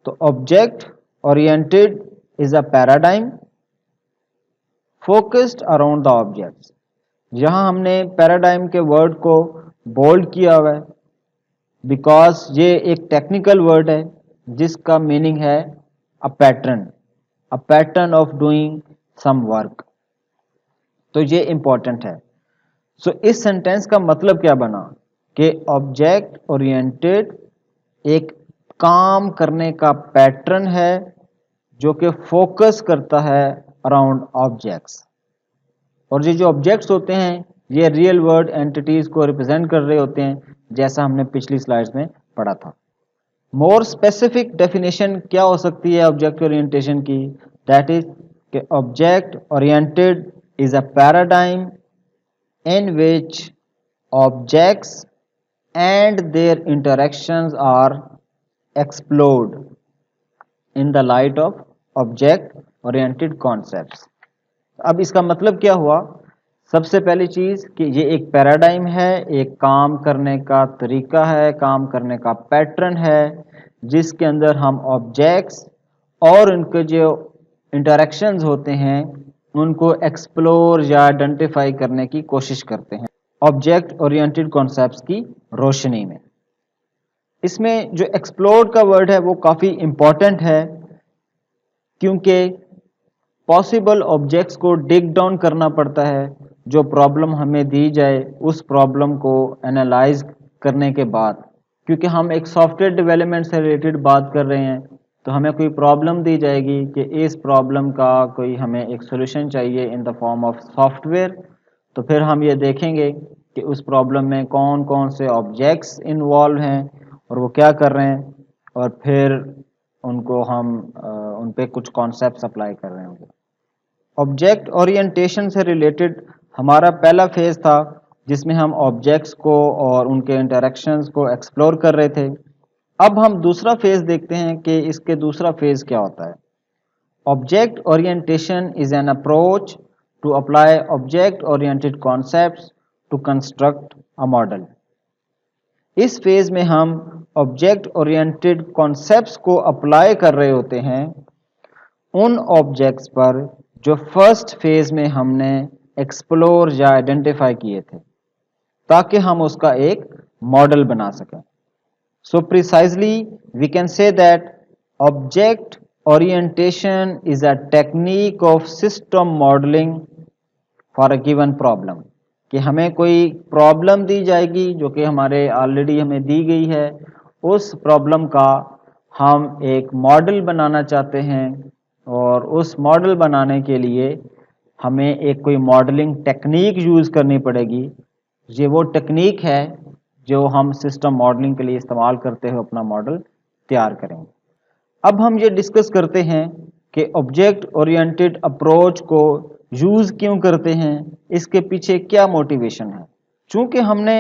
तो object oriented is a paradigm focused around the objects. यहाँ हमने पैराडाइम के वर्ड को बोल्ड किया हुआ है बिकॉज ये एक टेक्निकल वर्ड है जिसका मीनिंग है a pattern of doing some work. तो ये इंपॉर्टेंट है। सो इस सेंटेंस का मतलब क्या बना कि ऑब्जेक्ट ओरिएंटेड एक काम करने का पैटर्न है जो कि फोकस करता है अराउंड ऑब्जेक्ट्स। और ये जो ऑब्जेक्ट्स होते हैं ये रियल वर्ल्ड एंटिटीज को रिप्रेजेंट कर रहे होते हैं, जैसा हमने पिछली स्लाइड्स में पढ़ा था। मोर स्पेसिफिक डेफिनेशन क्या हो सकती है ऑब्जेक्ट ओरिएंटेशन की? दैट इज कि object oriented is a paradigm in which objects and their interactions are explored in the light of object oriented concepts। अब इसका मतलब क्या हुआ? सबसे पहली चीज कि ये एक पैराडाइम है, एक काम करने का तरीका है, काम करने का पैटर्न है, जिसके अंदर हम ऑब्जेक्ट्स और उनके जो इंटरेक्शंस होते हैं उनको एक्सप्लोर या आइडेंटिफाई करने की कोशिश करते हैं ऑब्जेक्ट ओरिएंटेड कॉन्सेप्ट्स की रोशनी में। इसमें जो एक्सप्लोर का वर्ड है वो काफ़ी इम्पॉर्टेंट है, क्योंकि पॉसिबल ऑब्जेक्ट्स को डिग डाउन करना पड़ता है। जो प्रॉब्लम हमें दी जाए उस प्रॉब्लम को एनालाइज करने के बाद, क्योंकि हम एक सॉफ्टवेयर डेवलपमेंट से रिलेटेड बात कर रहे हैं, तो हमें कोई प्रॉब्लम दी जाएगी कि इस प्रॉब्लम का कोई हमें एक सोल्यूशन चाहिए in the form of software. तो फिर हम ये देखेंगे कि उस प्रॉब्लम में कौन कौन से ऑब्जेक्ट्स इन्वॉल्व हैं और वो क्या कर रहे हैं, और फिर उनको हम उन पे कुछ कॉन्सेप्ट्स अप्लाई कर रहे होंगे। ऑब्जेक्ट ओरिएंटेशन से रिलेटेड हमारा पहला फेज था जिसमें हम ऑब्जेक्ट्स को और उनके इंटरेक्शंस को एक्सप्लोर कर रहे थे। अब हम दूसरा फेज देखते हैं कि इसके दूसरा फेज क्या होता है। Object orientation is an approach to apply object oriented concepts to construct a model. इस फेज में हम ऑब्जेक्ट ओरिएंटेड कॉन्सेप्ट्स को अप्लाई कर रहे होते हैं उन ऑब्जेक्ट्स पर जो फर्स्ट फेज में हमने एक्सप्लोर या आइडेंटिफाई किए थे, ताकि हम उसका एक मॉडल बना सकें। So precisely we can say that object orientation is a technique of system modelling for a given problem. कि हमें कोई प्रॉब्लम दी जाएगी जो कि हमारे ऑलरेडी हमें दी गई है, उस प्रॉब्लम का हम एक मॉडल बनाना चाहते हैं, और उस मॉडल बनाने के लिए हमें एक कोई मॉडलिंग टेक्निक यूज़ करनी पड़ेगी। ये वो टेक्निक है जो हम सिस्टम मॉडलिंग के लिए इस्तेमाल करते हुए अपना मॉडल तैयार करेंगे। अब हम ये डिस्कस करते हैं कि ऑब्जेक्ट ओरिएंटेड अप्रोच को यूज़ क्यों करते हैं, इसके पीछे क्या मोटिवेशन है। चूँकि हमने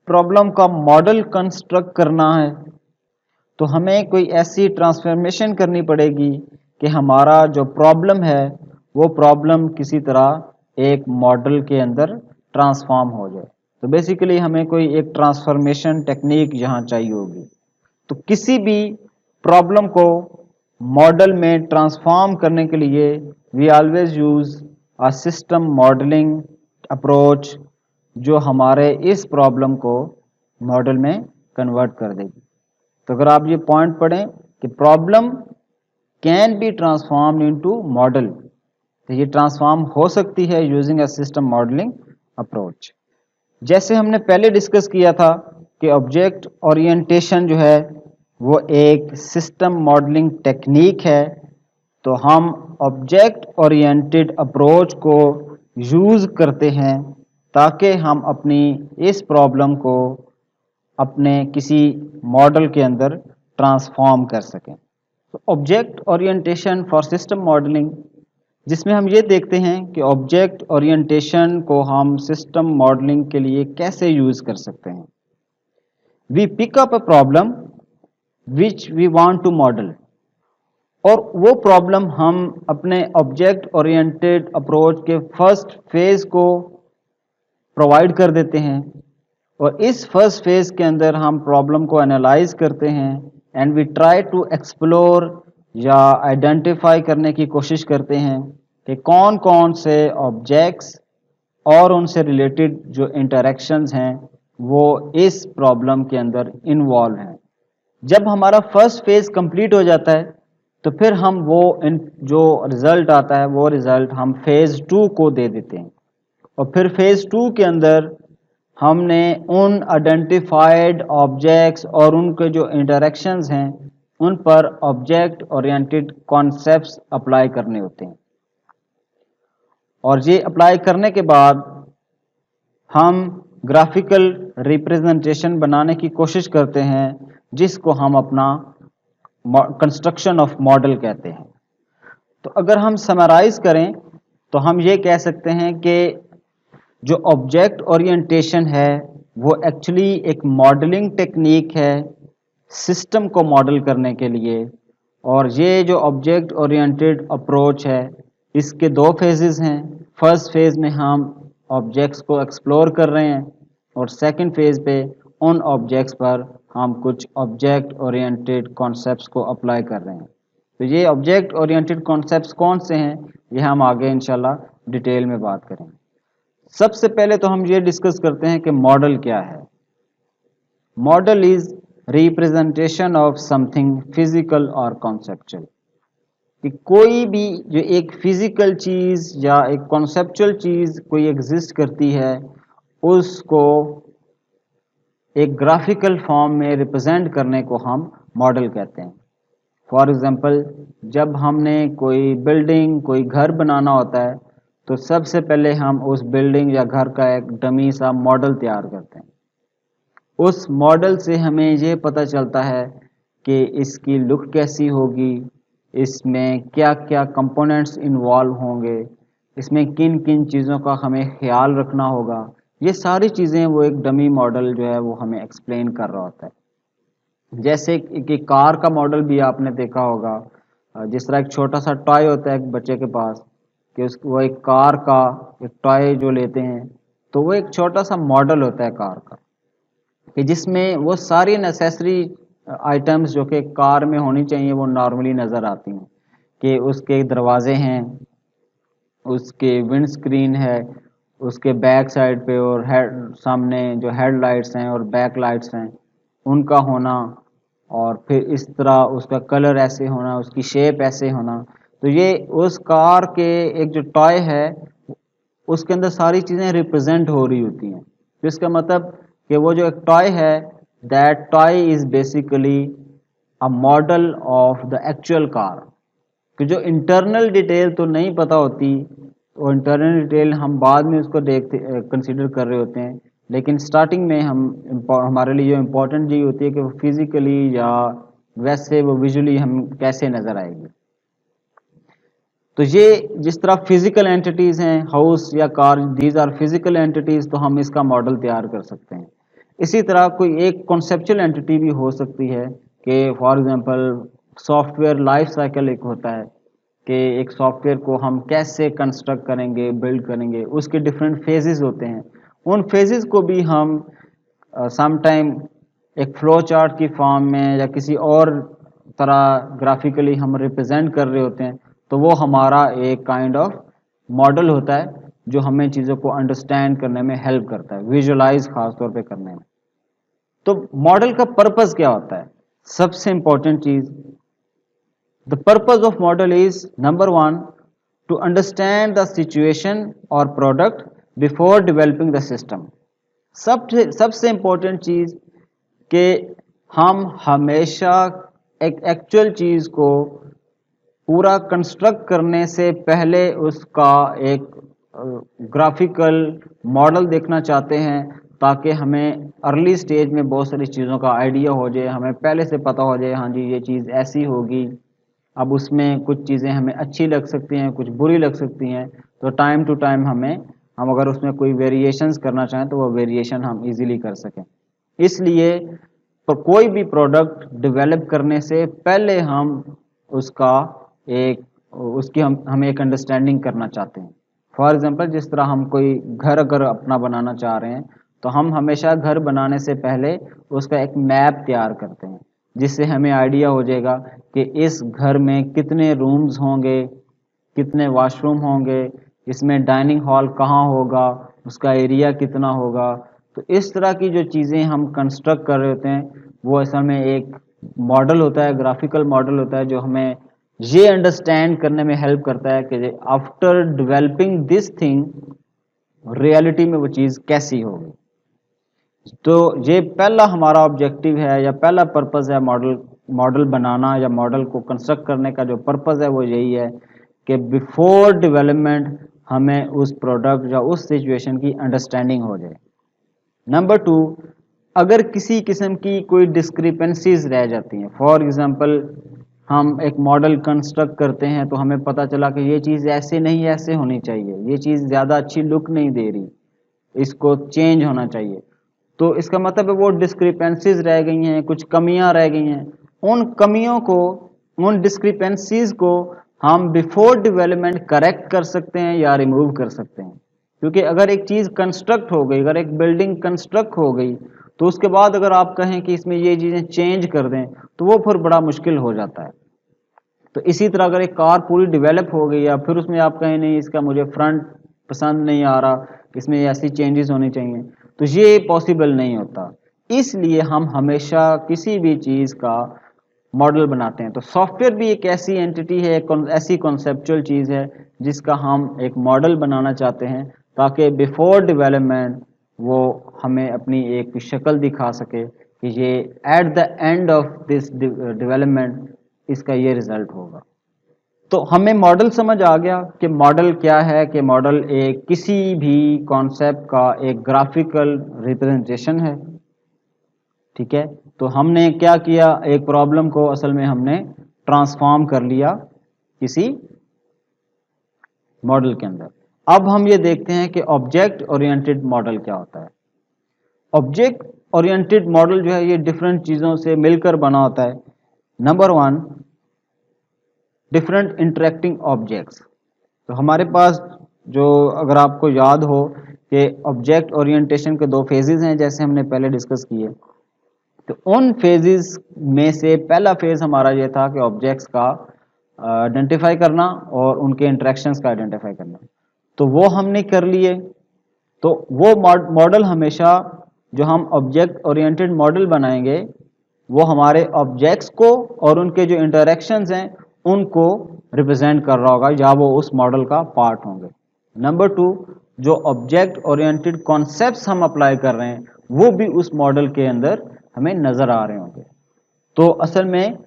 प्रॉब्लम का मॉडल कंस्ट्रक्ट करना है, तो हमें कोई ऐसी ट्रांसफॉर्मेशन करनी पड़ेगी कि हमारा जो प्रॉब्लम है वो प्रॉब्लम किसी तरह एक मॉडल के अंदर ट्रांसफॉर्म हो जाए। तो बेसिकली हमें कोई एक ट्रांसफॉर्मेशन टेक्निक यहाँ चाहिए होगी। तो किसी भी प्रॉब्लम को मॉडल में ट्रांसफॉर्म करने के लिए we always use a system modelling approach, जो हमारे इस प्रॉब्लम को मॉडल में कन्वर्ट कर देगी। तो अगर आप ये पॉइंट पढ़ें कि problem can be transform into model, तो ये ट्रांसफॉर्म हो सकती है using a system modelling approach. जैसे हमने पहले डिस्कस किया था कि ऑब्जेक्ट ओरिएंटेशन जो है वो एक सिस्टम मॉडलिंग टेक्निक है, तो हम ऑब्जेक्ट ओरिएंटेड अप्रोच को यूज़ करते हैं ताकि हम अपनी इस प्रॉब्लम को अपने किसी मॉडल के अंदर ट्रांसफॉर्म कर सकें। तो object orientation for system modelling, जिसमें हम ये देखते हैं कि ऑब्जेक्ट ओरिएंटेशन को हम सिस्टम मॉडलिंग के लिए कैसे यूज़ कर सकते हैं। We pick up a problem which we want to model, और वो प्रॉब्लम हम अपने ऑब्जेक्ट ओरिएंटेड अप्रोच के फर्स्ट फेज को प्रोवाइड कर देते हैं, और इस फर्स्ट फेज के अंदर हम प्रॉब्लम को एनालाइज करते हैं and we try to explore या आइडेंटिफाई करने की कोशिश करते हैं कि कौन कौन से ऑब्जेक्ट्स और उनसे रिलेटेड जो इंटरेक्शंस हैं वो इस प्रॉब्लम के अंदर इन्वॉल्व हैं। जब हमारा फर्स्ट फेज कंप्लीट हो जाता है तो फिर हम वो जो रिज़ल्ट आता है वो रिज़ल्ट हम फेज़ 2 को दे देते हैं, और फिर फेज़ 2 के अंदर हमने उन आइडेंटिफाइड ऑब्जेक्ट्स और उनके जो इंटरेक्शंस हैं उन पर ऑब्जेक्ट ओरिएंटेड कॉन्सेप्ट्स अप्लाई करने होते हैं। और ये अप्लाई करने के बाद हम ग्राफिकल रिप्रेजेंटेशन बनाने की कोशिश करते हैं जिसको हम अपना कंस्ट्रक्शन ऑफ मॉडल कहते हैं। तो अगर हम समराइज करें तो हम ये कह सकते हैं कि जो ऑब्जेक्ट ओरिएंटेशन है वो एक्चुअली एक मॉडलिंग टेक्निक है सिस्टम को मॉडल करने के लिए। और ये जो ऑब्जेक्ट ओरिएंटेड अप्रोच है इसके दो फेजेस हैं। फर्स्ट फेज में हम ऑब्जेक्ट्स को एक्सप्लोर कर रहे हैं और सेकंड फेज पे उन ऑब्जेक्ट्स पर हम कुछ ऑब्जेक्ट ओरिएंटेड कॉन्सेप्ट्स को अप्लाई कर रहे हैं। तो ये ऑब्जेक्ट ओरिएंटेड कॉन्सेप्ट्स कौन से हैं ये हम आगे इंशाल्लाह डिटेल में बात करेंगे। सबसे पहले तो हम ये डिस्कस करते हैं कि मॉडल क्या है। Model is representation of something physical और कॉन्सेप्चुअल, कि कोई भी जो एक फिजिकल चीज़ या एक कॉन्सेप्चुअल चीज़ कोई एग्जिस्ट करती है उसको एक ग्राफिकल फॉर्म में रिप्रेजेंट करने को हम मॉडल कहते हैं। फॉर एग्जांपल, जब हमने कोई बिल्डिंग कोई घर बनाना होता है तो सबसे पहले हम उस बिल्डिंग या घर का एक डमी सा मॉडल तैयार करते हैं। उस मॉडल से हमें ये पता चलता है कि इसकी लुक कैसी होगी, इसमें क्या क्या कंपोनेंट्स इन्वॉल्व होंगे, इसमें किन किन चीज़ों का हमें ख्याल रखना होगा। ये सारी चीज़ें वो एक डमी मॉडल जो है वो हमें एक्सप्लेन कर रहा होता है। जैसे कि कार का मॉडल भी आपने देखा होगा, जिस तरह एक छोटा सा टॉय होता है एक बच्चे के पास, कि वो एक कार का एक टॉय जो लेते हैं तो वो एक छोटा सा मॉडल होता है कार का, कि जिसमें वो सारी नेसेसरी आइटम्स जो कि कार में होनी चाहिए वो नॉर्मली नज़र आती हैं। कि उसके दरवाजे हैं, उसके विंड स्क्रीन है, उसके बैक साइड पे और हेड सामने जो हेडलाइट्स हैं और बैक लाइट्स हैं उनका होना, और फिर इस तरह उसका कलर ऐसे होना, उसकी शेप ऐसे होना। तो ये उस कार के एक जो टॉय है उसके अंदर सारी चीज़ें रिप्रेजेंट हो रही होती हैं। तो इसका मतलब कि वो जो एक टॉय है, that toy is basically a model of the actual car. कि जो इंटरनल डिटेल तो नहीं पता होती, वो इंटरनल डिटेल हम बाद में उसको देखते कंसीडर कर रहे होते हैं, लेकिन स्टार्टिंग में हमारे लिए जो इम्पोर्टेंट चीज़ होती है कि वो फिज़िकली या वैसे वो विजुअली हम कैसे नज़र आएगी। तो ये जिस तरह फिजिकल एंटिटीज़ हैं, हाउस या car, these are physical entities, तो हम इसका मॉडल तैयार कर सकते हैं। इसी तरह कोई एक कॉन्सेप्चुअल एंटिटी भी हो सकती है कि for example software life cycle एक होता है, कि एक सॉफ्टवेयर को हम कैसे कंस्ट्रक्ट करेंगे, बिल्ड करेंगे, उसके डिफरेंट फेजेस होते हैं। उन फेजेस को भी हम समटाइम एक फ्लो चार्ट की फॉर्म में या किसी और तरह ग्राफिकली हम रिप्रेजेंट कर रहे होते हैं। तो वो हमारा एक काइंड ऑफ मॉडल होता है जो हमें चीज़ों को अंडरस्टैंड करने में हेल्प करता है, विजुअलाइज खास तौर पे करने में। तो मॉडल का पर्पस क्या होता है? सबसे इंपॉर्टेंट चीज़, the purpose of model is number one, to understand the situation और product before developing the system. सबसे इंपॉर्टेंट चीज़ कि हम हमेशा एक एक्चुअल चीज़ को पूरा कंस्ट्रक्ट करने से पहले उसका एक ग्राफिकल मॉडल देखना चाहते हैं, ताकि हमें अर्ली स्टेज में बहुत सारी चीज़ों का आइडिया हो जाए, हमें पहले से पता हो जाए हाँ जी ये चीज़ ऐसी होगी। अब उसमें कुछ चीज़ें हमें अच्छी लग सकती हैं, कुछ बुरी लग सकती हैं, तो टाइम टू टाइम हम अगर उसमें कोई वेरिएशंस करना चाहें तो वो वेरिएशन हम इजीली कर सकें। इसलिए तो कोई भी प्रोडक्ट डेवलप करने से पहले हम उसका एक उसकी हम एक अंडरस्टैंडिंग करना चाहते हैं। फॉर एग्जांपल, जिस तरह हम कोई घर अगर अपना बनाना चाह रहे हैं तो हम हमेशा घर बनाने से पहले उसका एक मैप तैयार करते हैं, जिससे हमें आइडिया हो जाएगा कि इस घर में कितने रूम्स होंगे, कितने वॉशरूम होंगे, इसमें डाइनिंग हॉल कहाँ होगा, उसका एरिया कितना होगा। तो इस तरह की जो चीज़ें हम कंस्ट्रक्ट कर रहे होते हैं वो असल में एक मॉडल होता है, ग्राफिकल मॉडल होता है, जो हमें ये अंडरस्टैंड करने में हेल्प करता है कि after developing this thing reality में वो चीज़ कैसी होगी। तो ये पहला हमारा ऑब्जेक्टिव है या पहला पर्पस है मॉडल बनाना या मॉडल को कंस्ट्रक्ट करने का जो पर्पस है वो यही है कि बिफोर डेवलपमेंट हमें उस प्रोडक्ट या उस सिचुएशन की अंडरस्टैंडिंग हो जाए। नंबर 2, अगर किसी किस्म की कोई डिस्क्रिपेंसीज रह जाती हैं, फॉर एग्जांपल हम एक मॉडल कंस्ट्रक्ट करते हैं तो हमें पता चला कि ये चीज़ ऐसे नहीं ऐसे होनी चाहिए, ये चीज़ ज़्यादा अच्छी लुक नहीं दे रही, इसको चेंज होना चाहिए। तो इसका मतलब है वो डिस्क्रिपेंसीज रह गई हैं, कुछ कमियां रह गई हैं। उन कमियों को, उन डिस्क्रिपेंसीज को हम बिफोर डेवलपमेंट करेक्ट कर सकते हैं या रिमूव कर सकते हैं। क्योंकि अगर एक चीज़ कंस्ट्रक्ट हो गई, अगर एक बिल्डिंग कंस्ट्रक्ट हो गई, तो उसके बाद अगर आप कहें कि इसमें ये चीज़ें चेंज कर दें तो वो फिर बड़ा मुश्किल हो जाता है। तो इसी तरह अगर एक कार पूरी डेवलप हो गई या फिर उसमें आप कहें नहीं इसका मुझे फ्रंट पसंद नहीं आ रहा, इसमें ऐसी चेंजेस होनी चाहिए, तो ये पॉसिबल नहीं होता। इसलिए हम हमेशा किसी भी चीज़ का मॉडल बनाते हैं। तो सॉफ्टवेयर भी एक ऐसी एंटिटी है, एक ऐसी कॉन्सेप्चुअल चीज़ है जिसका हम एक मॉडल बनाना चाहते हैं ताकि बिफोर डेवलपमेंट वो हमें अपनी एक शक्ल दिखा सके कि ये at the end of this development इसका ये रिजल्ट होगा। तो हमें मॉडल समझ आ गया कि मॉडल क्या है, कि मॉडल एक किसी भी कॉन्सेप्ट का एक ग्राफिकल रिप्रेजेंटेशन है। ठीक है, तो हमने क्या किया, एक प्रॉब्लम को असल में हमने ट्रांसफॉर्म कर लिया किसी मॉडल के अंदर। अब हम ये देखते हैं कि ऑब्जेक्ट ओरिएंटेड मॉडल क्या होता है। ऑब्जेक्ट ओरिएंटेड मॉडल जो है ये डिफरेंट चीज़ों से मिलकर बना होता है। Number 1, different interacting objects. तो हमारे पास जो, अगर आपको याद हो कि ऑब्जेक्ट ओरिएंटेशन के 2 फेजेस हैं जैसे हमने पहले डिस्कस किए, तो उन फेजेस में से पहला फेज हमारा ये था कि ऑब्जेक्ट्स का आइडेंटिफाई करना और उनके इंटरेक्शंस का आइडेंटिफाई करना। तो वो हमने कर लिए। तो वो मॉडल हमेशा, जो हम ऑब्जेक्ट ओरिएंटेड मॉडल बनाएंगे, वो हमारे ऑब्जेक्ट्स को और उनके जो इंटरेक्शंस हैं उनको रिप्रेजेंट कर रहा होगा या वो उस मॉडल का पार्ट होंगे। नंबर 2, जो ऑब्जेक्ट ओरिएंटेड कॉन्सेप्ट्स हम अप्लाई कर रहे हैं वो भी उस मॉडल के अंदर हमें नज़र आ रहे होंगे। तो असल में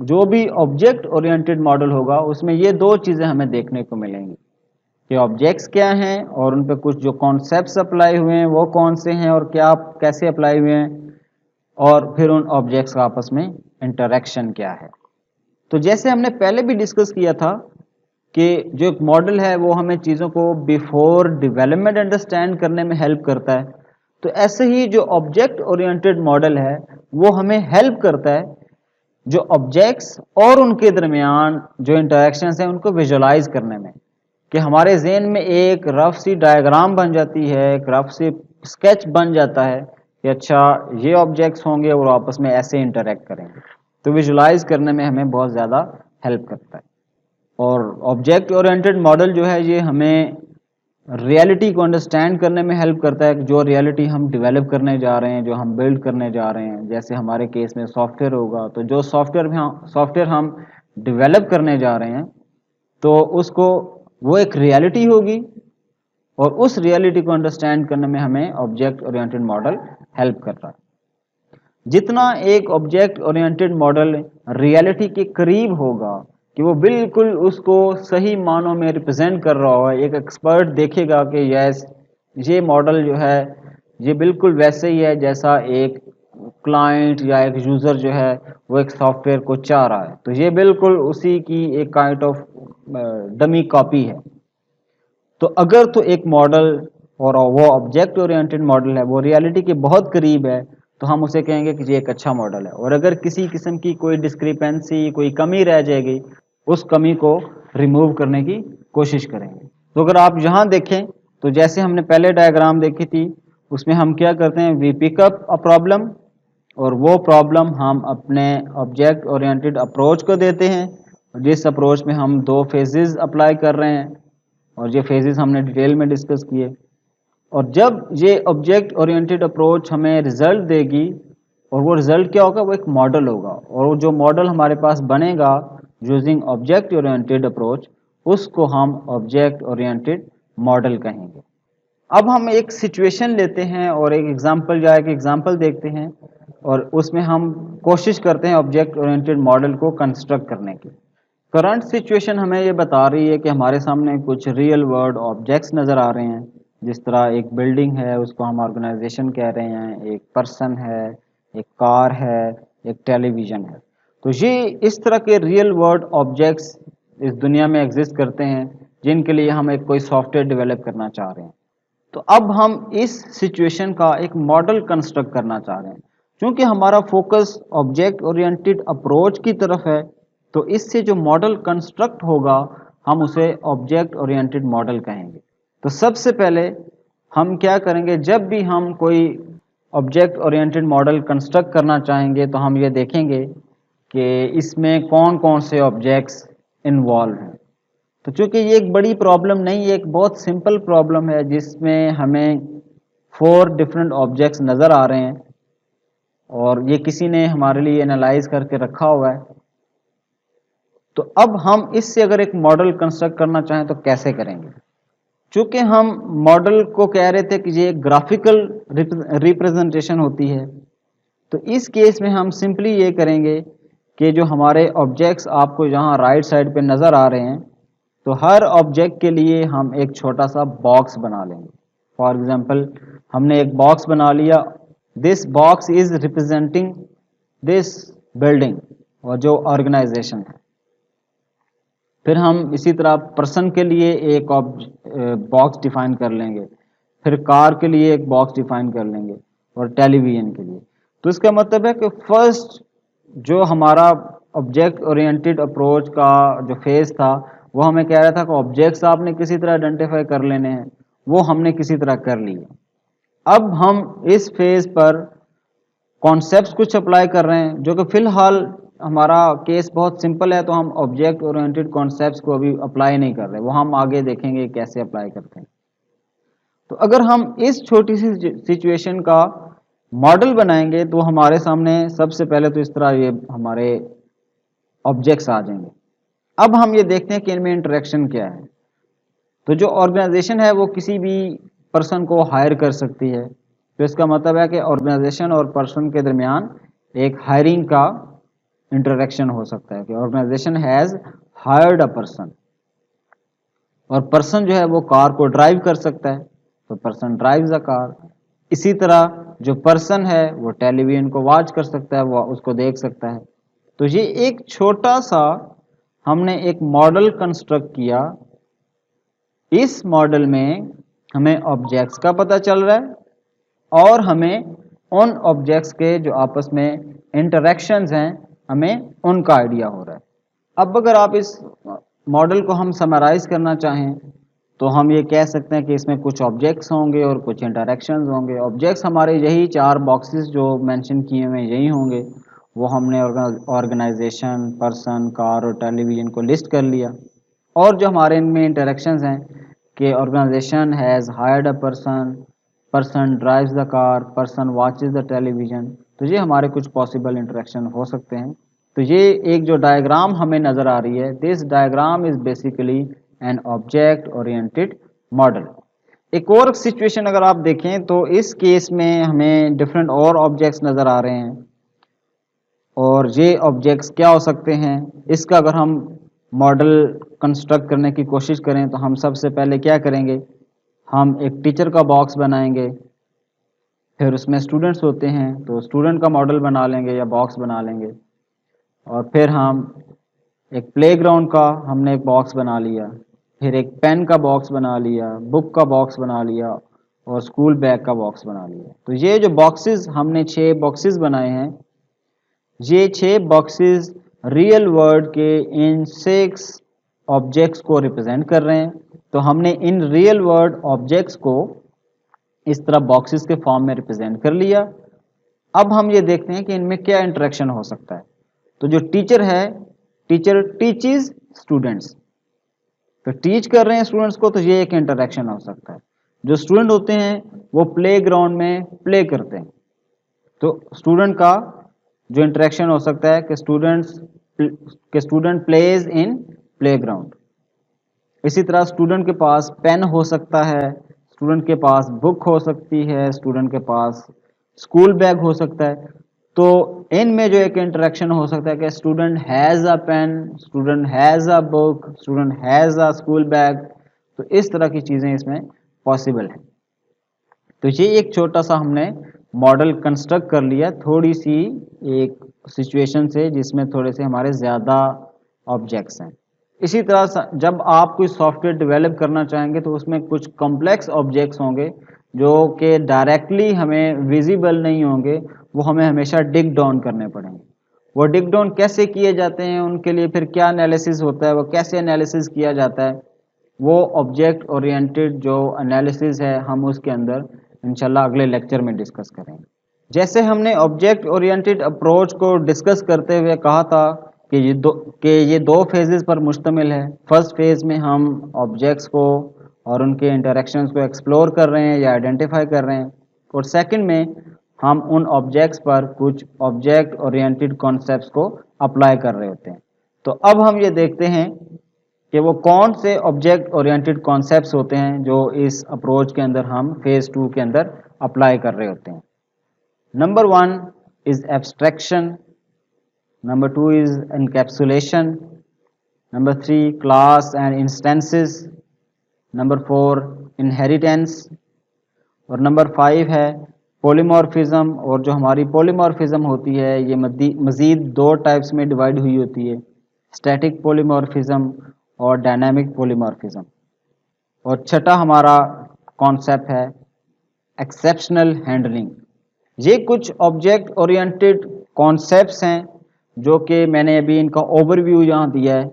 जो भी ऑब्जेक्ट ओरिएंटेड मॉडल होगा उसमें ये 2 चीज़ें हमें देखने को मिलेंगी कि ऑब्जेक्ट्स क्या हैं और उन पर कुछ जो कॉन्सेप्ट्स अप्लाई हुए हैं वो कौन से हैं और क्या कैसे अप्लाई हुए हैं, और फिर उन ऑब्जेक्ट्स का आपस में इंटरेक्शन क्या है। तो जैसे हमने पहले भी डिस्कस किया था कि जो एक मॉडल है वो हमें चीज़ों को बिफोर डेवलपमेंट अंडरस्टैंड करने में हेल्प करता है, तो ऐसे ही जो ऑब्जेक्ट ओरिएंटेड मॉडल है वो हमें हेल्प करता है जो ऑब्जेक्ट्स और उनके दरमियान जो इंटरेक्शंस हैं उनको विजुलाइज करने में, कि हमारे जहन में एक रफ सी डायग्राम बन जाती है, एक रफ सी स्केच बन जाता है कि अच्छा ये ऑब्जेक्ट्स होंगे और आपस में ऐसे इंटरेक्ट करेंगे। तो विजुलाइज करने में हमें बहुत ज़्यादा हेल्प करता है। और ऑब्जेक्ट ओरिएंटेड मॉडल जो है ये हमें रियलिटी को अंडरस्टैंड करने में हेल्प करता है, जो रियलिटी हम डेवलप करने जा रहे हैं, जो हम बिल्ड करने जा रहे हैं। जैसे हमारे केस में सॉफ्टवेयर होगा, तो जो सॉफ्टवेयर हम डेवलप करने जा रहे हैं तो उसको, वो एक रियलिटी होगी और उस रियलिटी को अंडरस्टैंड करने में हमें ऑब्जेक्ट ओरिएंटेड मॉडल हेल्प कर रहा है। जितना एक ऑब्जेक्ट ओरिएंटेड मॉडल रियलिटी के करीब होगा कि वो बिल्कुल उसको सही मानों में रिप्रेजेंट कर रहा हो, एक एक्सपर्ट देखेगा कि यस ये मॉडल जो है ये बिल्कुल वैसे ही है जैसा एक क्लाइंट या एक यूज़र जो है वो एक सॉफ्टवेयर को चाह रहा है, तो ये बिल्कुल उसी की एक काइंड ऑफ डमी कॉपी है। तो अगर तो एक मॉडल और वो ऑब्जेक्ट ओरिएंटेड मॉडल है वो रियलिटी के बहुत करीब है तो हम उसे कहेंगे कि ये एक अच्छा मॉडल है। और अगर किसी किस्म की कोई डिस्क्रिपेंसी, कोई कमी रह जाएगी, उस कमी को रिमूव करने की कोशिश करेंगे। तो अगर आप यहाँ देखें तो जैसे हमने पहले डायग्राम देखी थी उसमें हम क्या करते हैं, वी पिकअप अ प्रॉब्लम और वो प्रॉब्लम हम अपने ऑब्जेक्ट ओरिएंटेड अप्रोच को देते हैं, जिस अप्रोच में हम 2 फेजेस अप्लाई कर रहे हैं और ये फेजेस हमने डिटेल में डिस्कस किए। और जब ये ऑब्जेक्ट ओरिएंटेड अप्रोच हमें रिजल्ट देगी, और वो रिजल्ट क्या होगा, वो एक मॉडल होगा, और वो जो मॉडल हमारे पास बनेगा यूजिंग ऑब्जेक्ट ओरिएंटेड अप्रोच उसको हम ऑब्जेक्ट ओरिएंटेड मॉडल कहेंगे। अब हम एक सिचुएशन लेते हैं और एक एग्जांपल या एक एग्जांपल देखते हैं और उसमें हम कोशिश करते हैं ऑब्जेक्ट ओरिएंटेड मॉडल को कंस्ट्रक्ट करने की। करंट सिचुएशन हमें ये बता रही है कि हमारे सामने कुछ रियल वर्ल्ड ऑब्जेक्ट्स नज़र आ रहे हैं। जिस तरह एक बिल्डिंग है, उसको हम ऑर्गेनाइजेशन कह रहे हैं, एक पर्सन है, एक कार है, एक टेलीविज़न है। तो ये इस तरह के रियल वर्ल्ड ऑब्जेक्ट्स इस दुनिया में एग्जिस्ट करते हैं, जिनके लिए हम एक कोई सॉफ्टवेयर डेवलप करना चाह रहे हैं। तो अब हम इस सिचुएशन का एक मॉडल कंस्ट्रक्ट करना चाह रहे हैं। क्योंकि हमारा फोकस ऑब्जेक्ट ओरिएंटेड अप्रोच की तरफ है, तो इससे जो मॉडल कंस्ट्रक्ट होगा हम उसे ऑब्जेक्ट ओरिएंटेड मॉडल कहेंगे। तो सबसे पहले हम क्या करेंगे, जब भी हम कोई ऑब्जेक्ट ओरिएंटेड मॉडल कंस्ट्रक्ट करना चाहेंगे तो हम ये देखेंगे कि इसमें कौन कौन से ऑब्जेक्ट्स इन्वॉल्व हैं। तो चूंकि ये एक बड़ी प्रॉब्लम नहीं, ये एक बहुत सिंपल प्रॉब्लम है जिसमें हमें 4 डिफरेंट ऑब्जेक्ट्स नज़र आ रहे हैं और ये किसी ने हमारे लिए एनालाइज करके रखा हुआ है। तो अब हम इससे अगर एक मॉडल कंस्ट्रक्ट करना चाहें तो कैसे करेंगे। चूंकि हम मॉडल को कह रहे थे कि ये एक ग्राफिकल रिप्रेजेंटेशन होती है, तो इस केस में हम सिंपली ये करेंगे कि जो हमारे ऑब्जेक्ट्स आपको यहाँ राइट साइड पे नज़र आ रहे हैं, तो हर ऑब्जेक्ट के लिए हम एक छोटा सा बॉक्स बना लेंगे। फॉर एग्जांपल हमने एक बॉक्स बना लिया, this box is representing this building और जो ऑर्गेनाइजेशन है। फिर हम इसी तरह पर्सन के लिए एक बॉक्स डिफाइन कर लेंगे, फिर कार के लिए एक बॉक्स डिफाइन कर लेंगे और टेलीविज़न के लिए। तो इसका मतलब है कि फर्स्ट जो हमारा ऑब्जेक्ट ओरिएंटेड अप्रोच का जो फेज था, वो हमें कह रहा था कि ऑब्जेक्ट्स आपने किसी तरह आइडेंटिफाई कर लेने हैं, वो हमने किसी तरह कर लिए। अब हम इस फेज पर कॉन्सेप्ट्स कुछ अप्लाई कर रहे हैं, जो कि फिलहाल हमारा केस बहुत सिंपल है, तो हम ऑब्जेक्ट ओरिएंटेड कॉन्सेप्ट्स को अभी अप्लाई नहीं कर रहे, वो हम आगे देखेंगे कैसे अप्लाई करते हैं। तो अगर हम इस छोटी सी सिचुएशन का मॉडल बनाएंगे तो हमारे सामने सबसे पहले तो इस तरह ये हमारे ऑब्जेक्ट्स आ जाएंगे। अब हम ये देखते हैं कि इनमें इंटरेक्शन क्या है। तो जो ऑर्गेनाइजेशन है वो किसी भी पर्सन को हायर कर सकती है, तो इसका मतलब है कि ऑर्गेनाइजेशन और पर्सन के दरमियान एक हायरिंग का इंटरेक्शन हो सकता है कि organisation has hired a person, और पर्सन जो है वो कार को ड्राइव कर सकता है, तो पर्सन ड्राइव्स अ कार। इसी तरह जो पर्सन है वो टेलीविजन को वॉच कर सकता है, वो उसको देख सकता है। तो ये एक छोटा सा हमने एक मॉडल कंस्ट्रक्ट किया। इस मॉडल में हमें ऑब्जेक्ट्स का पता चल रहा है और हमें उन ऑब्जेक्ट्स के जो आपस में इंटरेक्शंस हैं हमें उनका आइडिया हो रहा है। अब अगर आप इस मॉडल को हम समराइज करना चाहें तो हम ये कह सकते हैं कि इसमें कुछ ऑब्जेक्ट्स होंगे और कुछ इंटरेक्शंस होंगे। ऑब्जेक्ट्स हमारे यही 4 बॉक्सेस जो मेंशन किए हुए यही होंगे, वो हमने ऑर्गेनाइजेशन, पर्सन, कार और टेलीविज़न को लिस्ट कर लिया। और जो हमारे इनमें इंटरेक्शंस हैं कि organisation has hired a person, person drives the car, person watches the television, तो ये हमारे कुछ पॉसिबल इंटरेक्शन हो सकते हैं। तो ये एक जो डायग्राम हमें नज़र आ रही है, this diagram is basically an object oriented model. एक और सिचुएशन अगर आप देखें तो इस केस में हमें डिफरेंट और ऑब्जेक्ट्स नज़र आ रहे हैं, और ये ऑब्जेक्ट्स क्या हो सकते हैं, इसका अगर हम मॉडल कंस्ट्रक्ट करने की कोशिश करें तो हम सबसे पहले क्या करेंगे, हम एक टीचर का बॉक्स बनाएंगे, फिर उसमें स्टूडेंट्स होते हैं तो स्टूडेंट का मॉडल बना लेंगे या बॉक्स बना लेंगे, और फिर हम एक प्लेग्राउंड का हमने एक बॉक्स बना लिया, फिर एक पेन का बॉक्स बना लिया, बुक का बॉक्स बना लिया और स्कूल बैग का बॉक्स बना लिया। तो ये जो बॉक्सेस हमने 6 बॉक्सेस बनाए हैं, ये 6 बॉक्सेस रियल वर्ल्ड के इन 6 ऑब्जेक्ट्स को रिप्रेजेंट कर रहे हैं। तो हमने इन रियल वर्ल्ड ऑब्जेक्ट्स को इस तरह बॉक्सेस के फॉर्म में रिप्रेजेंट कर लिया। अब हम ये देखते हैं कि इनमें क्या इंटरेक्शन हो सकता है। तो जो टीचर है, टीचर टीचेस स्टूडेंट्स, तो टीच कर रहे हैं स्टूडेंट्स को, तो ये एक इंटरेक्शन हो सकता है। जो स्टूडेंट होते हैं वो प्ले ग्राउंड में प्ले करते हैं, तो स्टूडेंट का जो इंटरेक्शन हो सकता है कि स्टूडेंट प्लेज इन प्लेग्राउंड। इसी तरह स्टूडेंट के पास पेन हो सकता है, स्टूडेंट के पास बुक हो सकती है, स्टूडेंट के पास स्कूल बैग हो सकता है। तो इनमें जो एक इंटरेक्शन हो सकता है कि student has a pen, student has a book, student has a school bag, तो इस तरह की चीज़ें इसमें पॉसिबल हैं। तो ये एक छोटा सा हमने मॉडल कंस्ट्रक्ट कर लिया थोड़ी सी एक सिचुएशन से जिसमें थोड़े से हमारे ज़्यादा ऑब्जेक्ट्स हैं। इसी तरह जब आप कोई सॉफ्टवेयर डेवलप करना चाहेंगे तो उसमें कुछ कॉम्प्लेक्स ऑब्जेक्ट्स होंगे जो कि डायरेक्टली हमें विजिबल नहीं होंगे, वो हमें हमेशा डिग डाउन करने पड़ेंगे। वो डिग डाउन कैसे किए जाते हैं, उनके लिए फिर क्या एनालिसिस होता है, वो कैसे एनालिसिस किया जाता है, वो ऑब्जेक्ट ओरिएंटेड जो एनालिसिस है हम उसके अंदर इंशाल्लाह अगले लेक्चर में डिस्कस करेंगे। जैसे हमने ऑब्जेक्ट ओरिएंटेड अप्रोच को डिस्कस करते हुए कहा था कि ये दो फेजेस पर मुश्तमिल है। फर्स्ट फेज में हम ऑब्जेक्ट्स को और उनके इंटरेक्शंस को एक्सप्लोर कर रहे हैं या आइडेंटिफाई कर रहे हैं, और सेकंड में हम उन ऑब्जेक्ट्स पर कुछ ऑब्जेक्ट ओरिएंटेड कॉन्सेप्ट्स को अप्लाई कर रहे होते हैं। तो अब हम ये देखते हैं कि वो कौन से ऑब्जेक्ट ओरिएंटेड कॉन्सेप्ट्स होते हैं जो इस अप्रोच के अंदर हम फेज़ 2 के अंदर अप्लाई कर रहे होते हैं। Number 1 is abstraction, number 2 is encapsulation, number 3 class and instances, number 4 inheritance, और नंबर 5 है पॉलीमॉर्फिज्म। और जो हमारी पॉलीमॉर्फिज्म होती है ये मज़ीद दो टाइप्स में डिवाइड हुई होती है, स्टैटिक पॉलीमॉर्फिज्म और डायनामिक पॉलीमॉर्फिज्म। और छठा हमारा कॉन्सेप्ट है एक्सेप्शनल हैंडलिंग। ये कुछ ऑब्जेक्ट ओरिएंटेड कॉन्सेप्ट्स हैं जो कि मैंने अभी इनका ओवरव्यू यहाँ दिया है।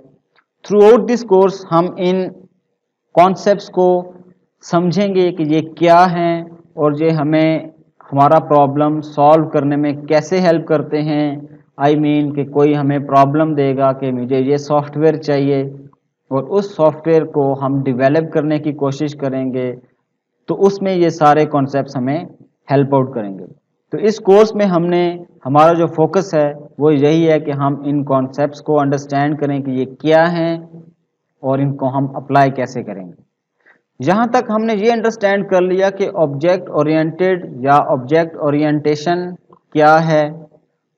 थ्रू आउट दिस कोर्स हम इन कॉन्सेप्ट्स को समझेंगे कि ये क्या हैं और ये हमें हमारा प्रॉब्लम सॉल्व करने में कैसे हेल्प करते हैं। आई मीन कि कोई हमें प्रॉब्लम देगा कि मुझे ये सॉफ्टवेयर चाहिए और उस सॉफ्टवेयर को हम डेवलप करने की कोशिश करेंगे, तो उसमें ये सारे कॉन्सेप्ट्स हमें हेल्प आउट करेंगे। तो इस कोर्स में हमने हमारा जो फोकस है वो यही है कि हम इन कॉन्सेप्ट्स को अंडरस्टैंड करें कि ये क्या हैं और इनको हम अप्लाई कैसे करेंगे। यहाँ तक हमने ये अंडरस्टैंड कर लिया कि ऑब्जेक्ट ओरिएंटेड या ऑब्जेक्ट ओरिएंटेशन क्या है,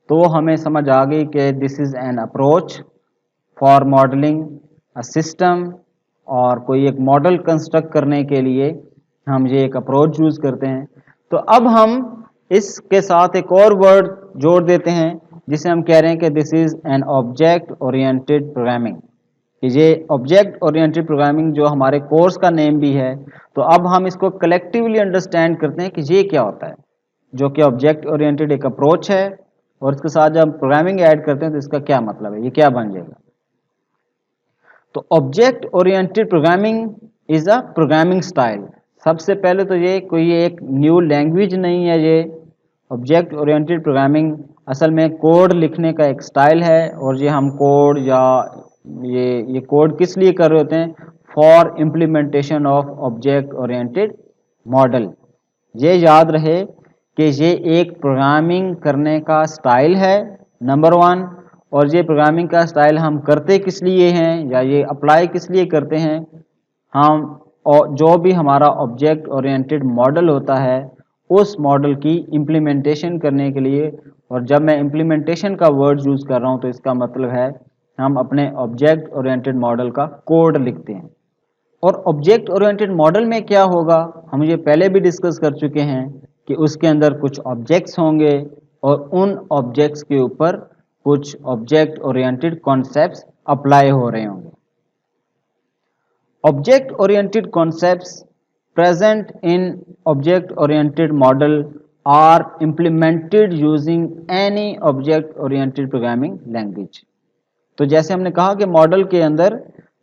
तो हमें समझ आ गई कि this is an approach for modelling a system, और कोई एक मॉडल कंस्ट्रक्ट करने के लिए हम ये एक अप्रोच यूज़ करते हैं। तो अब हम इसके साथ एक और वर्ड जोड़ देते हैं जिसे हम कह रहे हैं कि this is an object oriented programming. ये ऑब्जेक्ट ओरिएंटेड प्रोग्रामिंग जो हमारे कोर्स का नेम भी है, तो अब हम इसको कलेक्टिवली अंडरस्टैंड करते हैं कि ये क्या होता है, जो कि ऑब्जेक्ट ओरिएंटेड एक अप्रोच है, और इसके साथ जब प्रोग्रामिंग ऐड करते हैं तो इसका क्या मतलब है, ये क्या बन जाएगा। तो object oriented programming is a programming style. सबसे पहले तो ये कोई एक न्यू लैंग्वेज नहीं है, ये ऑब्जेक्ट ओरिएंटेड प्रोग्रामिंग असल में कोड लिखने का एक स्टाइल है। और ये हम कोड या ये कोड किस लिए कर रहे होते हैं, for implementation of object oriented model. ये याद रहे कि ये एक प्रोग्रामिंग करने का स्टाइल है नंबर 1, और ये प्रोग्रामिंग का स्टाइल हम करते किस लिए हैं या ये अप्लाई किस लिए करते हैं, हम और जो भी हमारा ऑब्जेक्ट ओरिएंटेड मॉडल होता है उस मॉडल की इम्प्लीमेंटेशन करने के लिए। और जब मैं इम्प्लीमेंटेशन का वर्ड यूज़ कर रहा हूँ तो इसका मतलब है हम अपने ऑब्जेक्ट ओरिएंटेड मॉडल का कोड लिखते हैं। और ऑब्जेक्ट ओरिएंटेड मॉडल में क्या होगा, हम ये पहले भी डिस्कस कर चुके हैं कि उसके अंदर कुछ ऑब्जेक्ट्स होंगे और उन ऑब्जेक्ट्स के ऊपर कुछ ऑब्जेक्ट ओरिएंटेड कॉन्सेप्ट्स अप्लाई हो रहे होंगे। Object oriented concepts present in object oriented model are implemented using any object oriented programming language। तो जैसे हमने कहा कि मॉडल के अंदर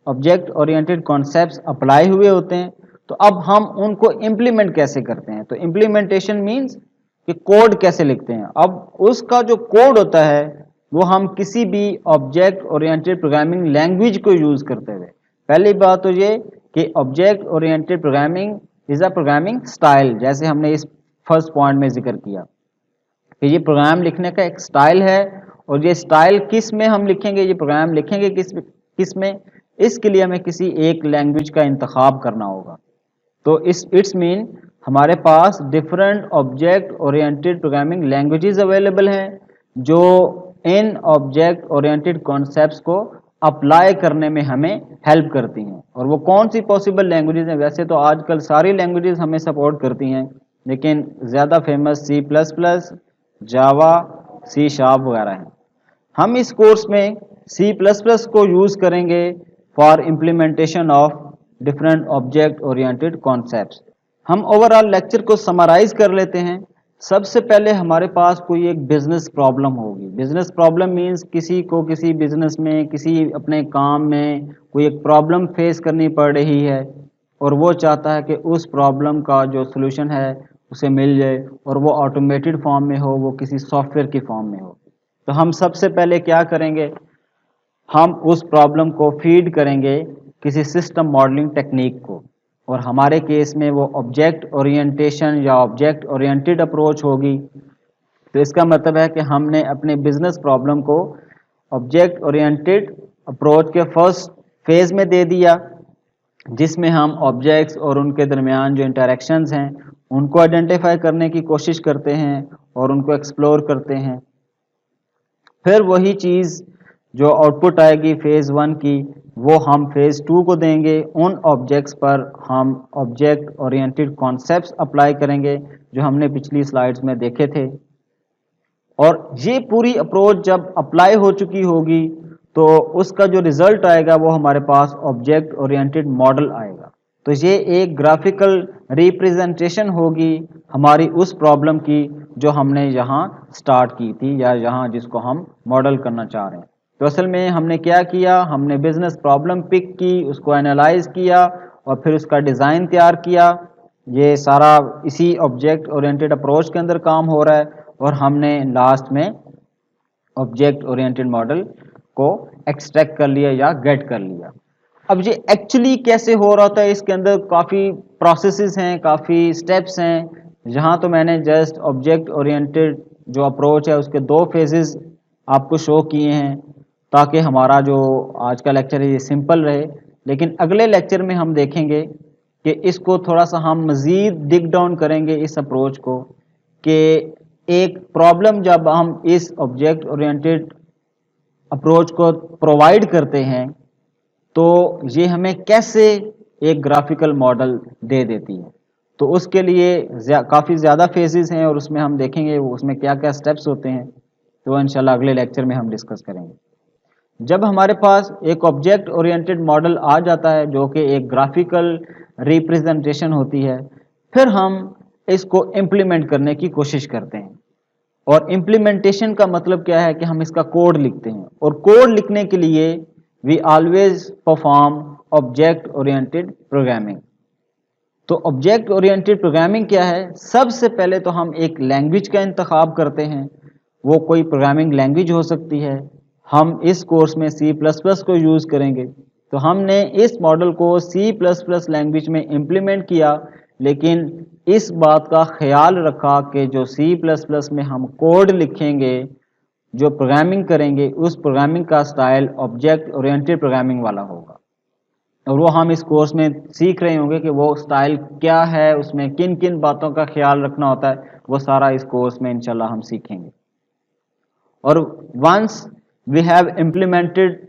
ऑब्जेक्ट ओरिएंटेड कॉन्सेप्ट्स अप्लाई हुए होते हैं, तो अब हम उनको इम्प्लीमेंट कैसे करते हैं। तो इम्प्लीमेंटेशन मीन्स कि कोड कैसे लिखते हैं। अब उसका जो कोड होता है वो हम किसी भी ऑब्जेक्ट ओरिएंटेड प्रोग्रामिंग लैंग्वेज को यूज़ करते हुए, पहली बात तो ये कि object oriented programming is a programming style, जैसे हमने इस फर्स्ट पॉइंट में जिक्र किया कि ये प्रोग्राम लिखने का एक स्टाइल है। और ये स्टाइल किस में हम लिखेंगे, ये प्रोग्राम लिखेंगे किस में, इसके लिए हमें किसी एक लैंग्वेज का इंतखाब करना होगा। तो इट्स मीन हमारे पास different object oriented programming languages available हैं जो इन ऑब्जेक्ट ओरिएंटेड कॉन्सेप्ट्स को अप्लाई करने में हमें हेल्प करती हैं। और वो कौन सी पॉसिबल लैंग्वेजेस हैं? वैसे तो आजकल सारी लैंग्वेजेस हमें सपोर्ट करती हैं, लेकिन ज़्यादा फेमस C++, जावा, C# वगैरह हैं। हम इस कोर्स में C++ को यूज़ करेंगे for implementation of different object oriented concepts. हम ओवरऑल लेक्चर को समराइज कर लेते हैं। सबसे पहले हमारे पास कोई एक बिजनेस प्रॉब्लम होगी। बिजनेस प्रॉब्लम मीन्स किसी को किसी बिजनेस में, किसी अपने काम में कोई एक प्रॉब्लम फेस करनी पड़ रही है और वो चाहता है कि उस प्रॉब्लम का जो सलूशन है उसे मिल जाए, और वो ऑटोमेटेड फॉर्म में हो, वो किसी सॉफ्टवेयर की फॉर्म में हो। तो हम सबसे पहले क्या करेंगे, हम उस प्रॉब्लम को फीड करेंगे किसी सिस्टम मॉडलिंग टेक्निक को, और हमारे केस में वो ऑब्जेक्ट ओरिएंटेशन या ऑब्जेक्ट ओरिएंटेड अप्रोच होगी। तो इसका मतलब है कि हमने अपने बिजनेस प्रॉब्लम को ऑब्जेक्ट ओरिएंटेड अप्रोच के फर्स्ट फेज में दे दिया, जिसमें हम ऑब्जेक्ट्स और उनके दरमियान जो इंटरेक्शंस हैं उनको आइडेंटिफाई करने की कोशिश करते हैं और उनको एक्सप्लोर करते हैं। फिर वही चीज़ जो आउटपुट आएगी फेज़ 1 की, वो हम फेज़ 2 को देंगे। उन ऑब्जेक्ट्स पर हम ऑब्जेक्ट ओरिएंटेड कॉन्सेप्ट्स अप्लाई करेंगे जो हमने पिछली स्लाइड्स में देखे थे। और ये पूरी अप्रोच जब अप्लाई हो चुकी होगी तो उसका जो रिजल्ट आएगा वो हमारे पास ऑब्जेक्ट ओरिएंटेड मॉडल आएगा। तो ये एक ग्राफिकल रिप्रेजेंटेशन होगी हमारी उस प्रॉब्लम की जो हमने यहाँ स्टार्ट की थी, या यहाँ जिसको हम मॉडल करना चाह रहे हैं। तो असल में हमने क्या किया, हमने बिजनेस प्रॉब्लम पिक की, उसको एनालाइज किया और फिर उसका डिज़ाइन तैयार किया। ये सारा इसी ऑब्जेक्ट ओरिएंटेड अप्रोच के अंदर काम हो रहा है, और हमने लास्ट में ऑब्जेक्ट ओरिएंटेड मॉडल को एक्सट्रैक्ट कर लिया या गेट कर लिया। अब ये एक्चुअली कैसे हो रहा था, इसके अंदर काफ़ी प्रोसेसेस हैं, काफ़ी स्टेप्स हैं। यहाँ तो मैंने जस्ट ऑब्जेक्ट ओरिएंटेड जो अप्रोच है उसके 2 फेजेस आपको शो किए हैं, ताकि हमारा जो आज का लेक्चर है ये सिंपल रहे। लेकिन अगले लेक्चर में हम देखेंगे कि इसको थोड़ा सा हम मज़ीद डिग डाउन करेंगे इस अप्रोच को, कि एक प्रॉब्लम जब हम इस ऑब्जेक्ट ओरिएंटेड अप्रोच को प्रोवाइड करते हैं तो ये हमें कैसे एक ग्राफिकल मॉडल दे देती है। तो उसके लिए काफ़ी ज़्यादा फेजेस हैं और उसमें हम देखेंगे उसमें क्या क्या स्टेप्स होते हैं। तो इंशाल्लाह अगले लेक्चर में हम डिस्कस करेंगे। जब हमारे पास एक ऑब्जेक्ट ओरिएंटेड मॉडल आ जाता है जो कि एक ग्राफिकल रिप्रेजेंटेशन होती है, फिर हम इसको इम्प्लीमेंट करने की कोशिश करते हैं। और इम्प्लीमेंटेशन का मतलब क्या है कि हम इसका कोड लिखते हैं, और कोड लिखने के लिए we always perform object oriented programming. तो ऑब्जेक्ट ओरिएंटेड प्रोग्रामिंग क्या है, सबसे पहले तो हम एक लैंग्वेज का इंतखाब करते हैं। वो कोई प्रोग्रामिंग लैंग्वेज हो सकती है। हम इस कोर्स में C++ को यूज़ करेंगे, तो हमने इस मॉडल को C++ लैंग्वेज में इम्प्लीमेंट किया, लेकिन इस बात का ख्याल रखा कि जो C++ में हम कोड लिखेंगे, जो प्रोग्रामिंग करेंगे, उस प्रोग्रामिंग का स्टाइल ऑब्जेक्ट ओरिएंटेड प्रोग्रामिंग वाला होगा। और वो हम इस कोर्स में सीख रहे होंगे कि वो स्टाइल क्या है, उसमें किन किन बातों का ख्याल रखना होता है, वो सारा इस कोर्स में इंशाल्लाह हम सीखेंगे। और once we have implemented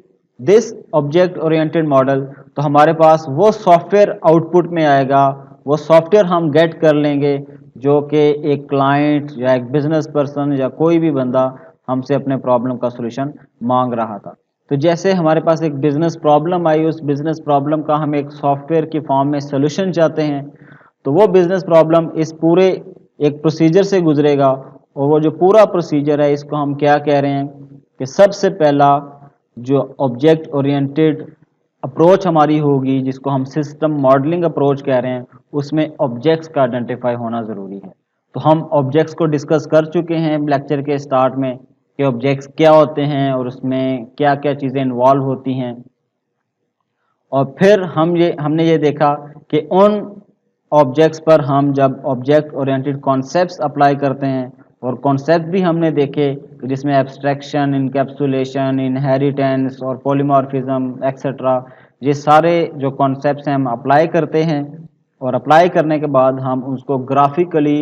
this object oriented model, तो हमारे पास वो सॉफ्टवेयर आउटपुट में आएगा, वो सॉफ्टवेयर हम गेट कर लेंगे जो कि एक क्लाइंट या एक बिजनेस पर्सन या कोई भी बंदा हमसे अपने प्रॉब्लम का सलूशन मांग रहा था। तो जैसे हमारे पास एक बिजनेस प्रॉब्लम आई, उस बिजनेस प्रॉब्लम का हम एक सॉफ्टवेयर की फॉर्म में सलूशन चाहते हैं, तो वो बिजनेस प्रॉब्लम इस पूरे एक प्रोसीजर से गुजरेगा। और वो जो पूरा प्रोसीजर है इसको हम क्या कह रहे हैं कि सबसे पहला जो ऑब्जेक्ट ओरिएंटेड अप्रोच हमारी होगी, जिसको हम सिस्टम मॉडलिंग अप्रोच कह रहे हैं, उसमें ऑब्जेक्ट्स का आइडेंटिफाई होना ज़रूरी है। तो हम ऑब्जेक्ट्स को डिस्कस कर चुके हैं लेक्चर के स्टार्ट में कि ऑब्जेक्ट्स क्या होते हैं और उसमें क्या क्या चीज़ें इन्वॉल्व होती हैं। और फिर हमने ये देखा कि उन ऑब्जेक्ट्स पर हम जब ऑब्जेक्ट ओरिएंटेड कॉन्सेप्ट्स अप्लाई करते हैं, और कॉन्सेप्ट भी हमने देखे जिसमें एब्स्ट्रैक्शन, इनकैप्सुलेशन, इनहेरिटेंस और पॉलीमॉर्फिज्म एक्सेट्रा, ये सारे जो कॉन्सेप्ट्स हैं हम अप्लाई करते हैं। और अप्लाई करने के बाद हम उसको ग्राफिकली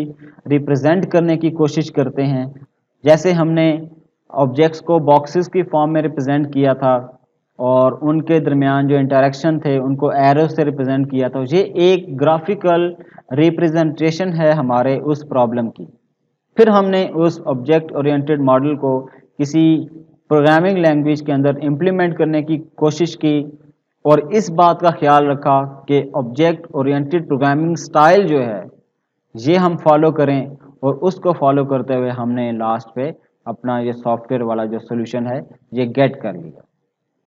रिप्रेजेंट करने की कोशिश करते हैं। जैसे हमने ऑब्जेक्ट्स को बॉक्सेस की फॉर्म में रिप्रेजेंट किया था और उनके दरमियान जो इंटरेक्शन थे उनको एरो से रिप्रेजेंट किया था। ये एक ग्राफिकल रिप्रेजेंटेशन है हमारे उस प्रॉब्लम की। फिर हमने उस ऑब्जेक्ट ओरिएंटेड मॉडल को किसी प्रोग्रामिंग लैंग्वेज के अंदर इम्प्लीमेंट करने की कोशिश की और इस बात का ख्याल रखा कि ऑब्जेक्ट ओरिएंटेड प्रोग्रामिंग स्टाइल जो है ये हम फॉलो करें, और उसको फॉलो करते हुए हमने लास्ट पे अपना ये सॉफ्टवेयर वाला जो सोल्यूशन है ये गेट कर लिया।